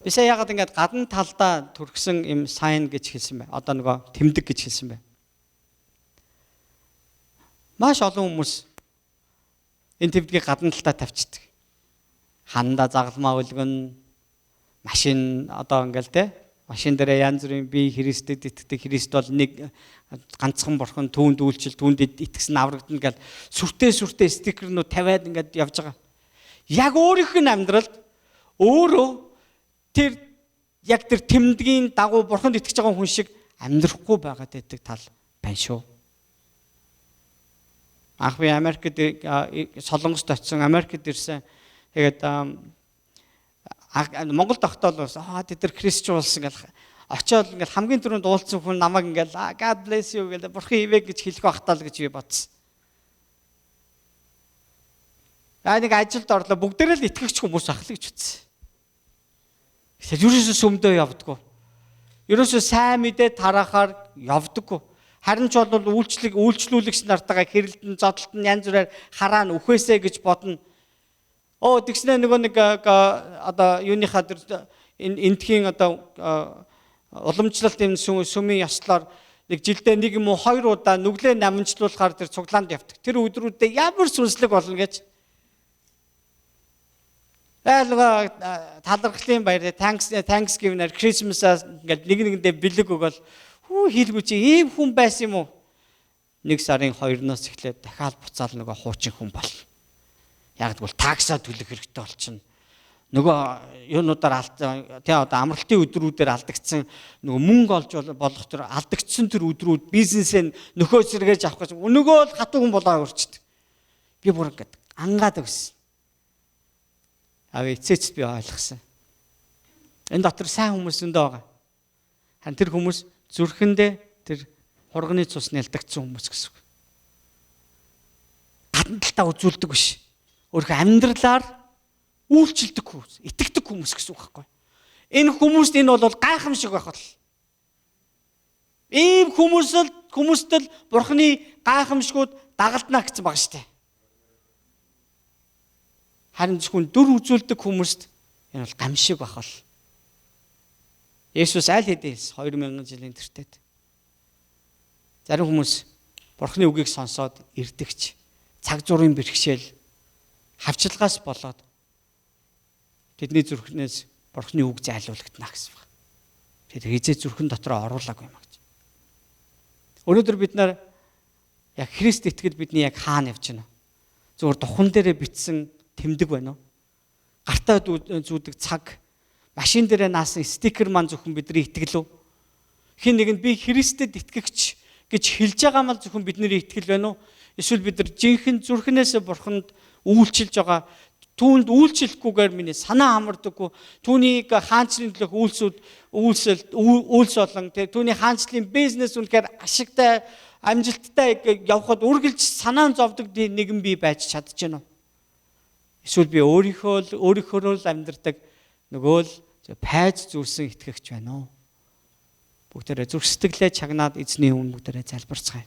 Бисаа ягаад ингээд гадна талдаа төргсөн юм сайн гэж хэлсэн бэ? Одоо нөгөө тэмдэг гэж хэлсэн бэ? Маш олон хүмүүс энэ тэмдгийг гадна талдаа тавьчихдаг. Хандаа загалмаа өлгөн машин одоо ингээл Машин дээр янз бүрийн би Христэд итгэдэг, Христ бол нэг ганцхан бурхан, түүнд үйлчил, түүнд итгэсэн аврагдана гэж сүртэй стикернүүд тавиад ингээд явж байгаа. Яг өөрийнх нь амьдралд өөрөө тэр яг тэр тэмдгийн дагуу бурханд итгэж байгаа хүн шиг амьдрахгүй байгаад байдаг тал байна шүү. Анх би Америкт Солонгост очсон, Америкт ирсэн. Тэгээд Монголд тогтоол бас тэд нар Христч болсон гэл очиод ингээл хамгийн түрүүнд уулзсан хүн намайг ингээл God bless you гэл бурхан ивэ гэж хэлэх байхтаа л гэж би бодсон. Нэг ажилд орлоо бүгдээрээ л итгэгч хүмүүс ахлаа гэж үзсэн. Тэгэхээр ерөөсөө сүмдөө явдаггүй. Ерөөсөө сайн мэдээ тараахаар явдаггүй. Харин ч бол үйлчлүүлэгч нартайгаа хэрэлдэн зодтолтон янз бүрээр хараа нь үхээсэ гэж бодно. Тэгснэ нөгөө нэг одоо юуныхаа энтхийн одоо уламжлалт энэ сүмийн ёслоор нэг жилдээ нэг юм уу 2 удаа нүглээ намжлуулахаар тэр цуглаанд явдаг. Тэр өдрүүдэд ямар сүнслэг болно гэж. Талархлын баяр, Thanksgiving-аар Christmas-аас ингээд нэгэндээ бэлэг өгөөл хийлгүй чи ийм хүн байсан юм уу? 1 сарын 2-ноос эхлээд дахиад буцаал нөгөө хуучин хүн бол. Яг тэгвэл таксаа төлөх хэрэгтэй болчихно. Нөгөө юунуудаар одоо амралтын өдрүүдээр алдагдсан нөгөө мөнгө олж болох тэр алдагдсан тэр өдрүүд бизнесээ нөхөө сэргээж авах гэж нөгөө л хатуу хүн болоо өрчдөг. Би бүр ингээд ангаад өгсөн. Эцээч би ойлгосон. Энэ дотор сайн хүмүүс өндөө байгаа. Харин тэр хүмүүс зүрхэндээ тэр хурганы цус нэлдэгдсэн хүмүүс гэсэн үг. Гадна талдаа үзүүлдэг биш. Өөрийнхөө амьдралаар үйлчлдэг хүмүүс, итгэдэг хүмүүс гэсэн үг байхгүй. Энэ хүмүүст энэ бол гайхамшиг байх бол. Ийм хүмүүстэл бурхны гайхамшгууд дагалдана гэсэн баг штэ. Харин зөвхөн дүр үзүүлдэг хүмүүст энэ бол гамшиг байх бол. Есүс аль хэдийнс 2000 жилийн тэртет. Зарим хүмүүс бурхны үгийг сонсоод ирдэгч, цаг зуурын бэрхшээл, хавчлагаас болоод тэдний зүрхнээс бурхны үг зайлуулагдана гэсэн байна. Тэд хизээ зүрхэн дотор оруулаагүй юм гэж. Өнөөдөр бид нар яг Христ итгэхэд бидний яг хаана явж байна вэ? Зөвхөн духан дээрээ битсэн тэмдэг байна уу? Гартаа зүүдэг цаг, машин дээрээ наасан стикер маань зөвхөн бидний итгэл үү? Хин нэгэнд би Христэд итгэгч гэж хэлж байгаа мал зөвхөн бидний итгэл байна уу? Эсвэл бид нар жинхэнэ зүрхнээс бурханд үйлчилж байгаа, түүнд үйлчлэхгүйгээр миний санаа хамардаггүй, түүнийг хаанчлын төлөх үйлс болон түүний хаанчлын бизнес үнэхээр ашигтай, амжилттай явхад үргэлж санаа зовдөг нэгэн би байж чадчихна уу? Эсвэл би өөрийнхөө л амьдардаг нөгөө л пайз зүйлсэн итгэгч байна уу? Бүгдээрээ зүрх сэтгэлээ чагнаад эзний өмнө бүгдээрээ залбирцгаая.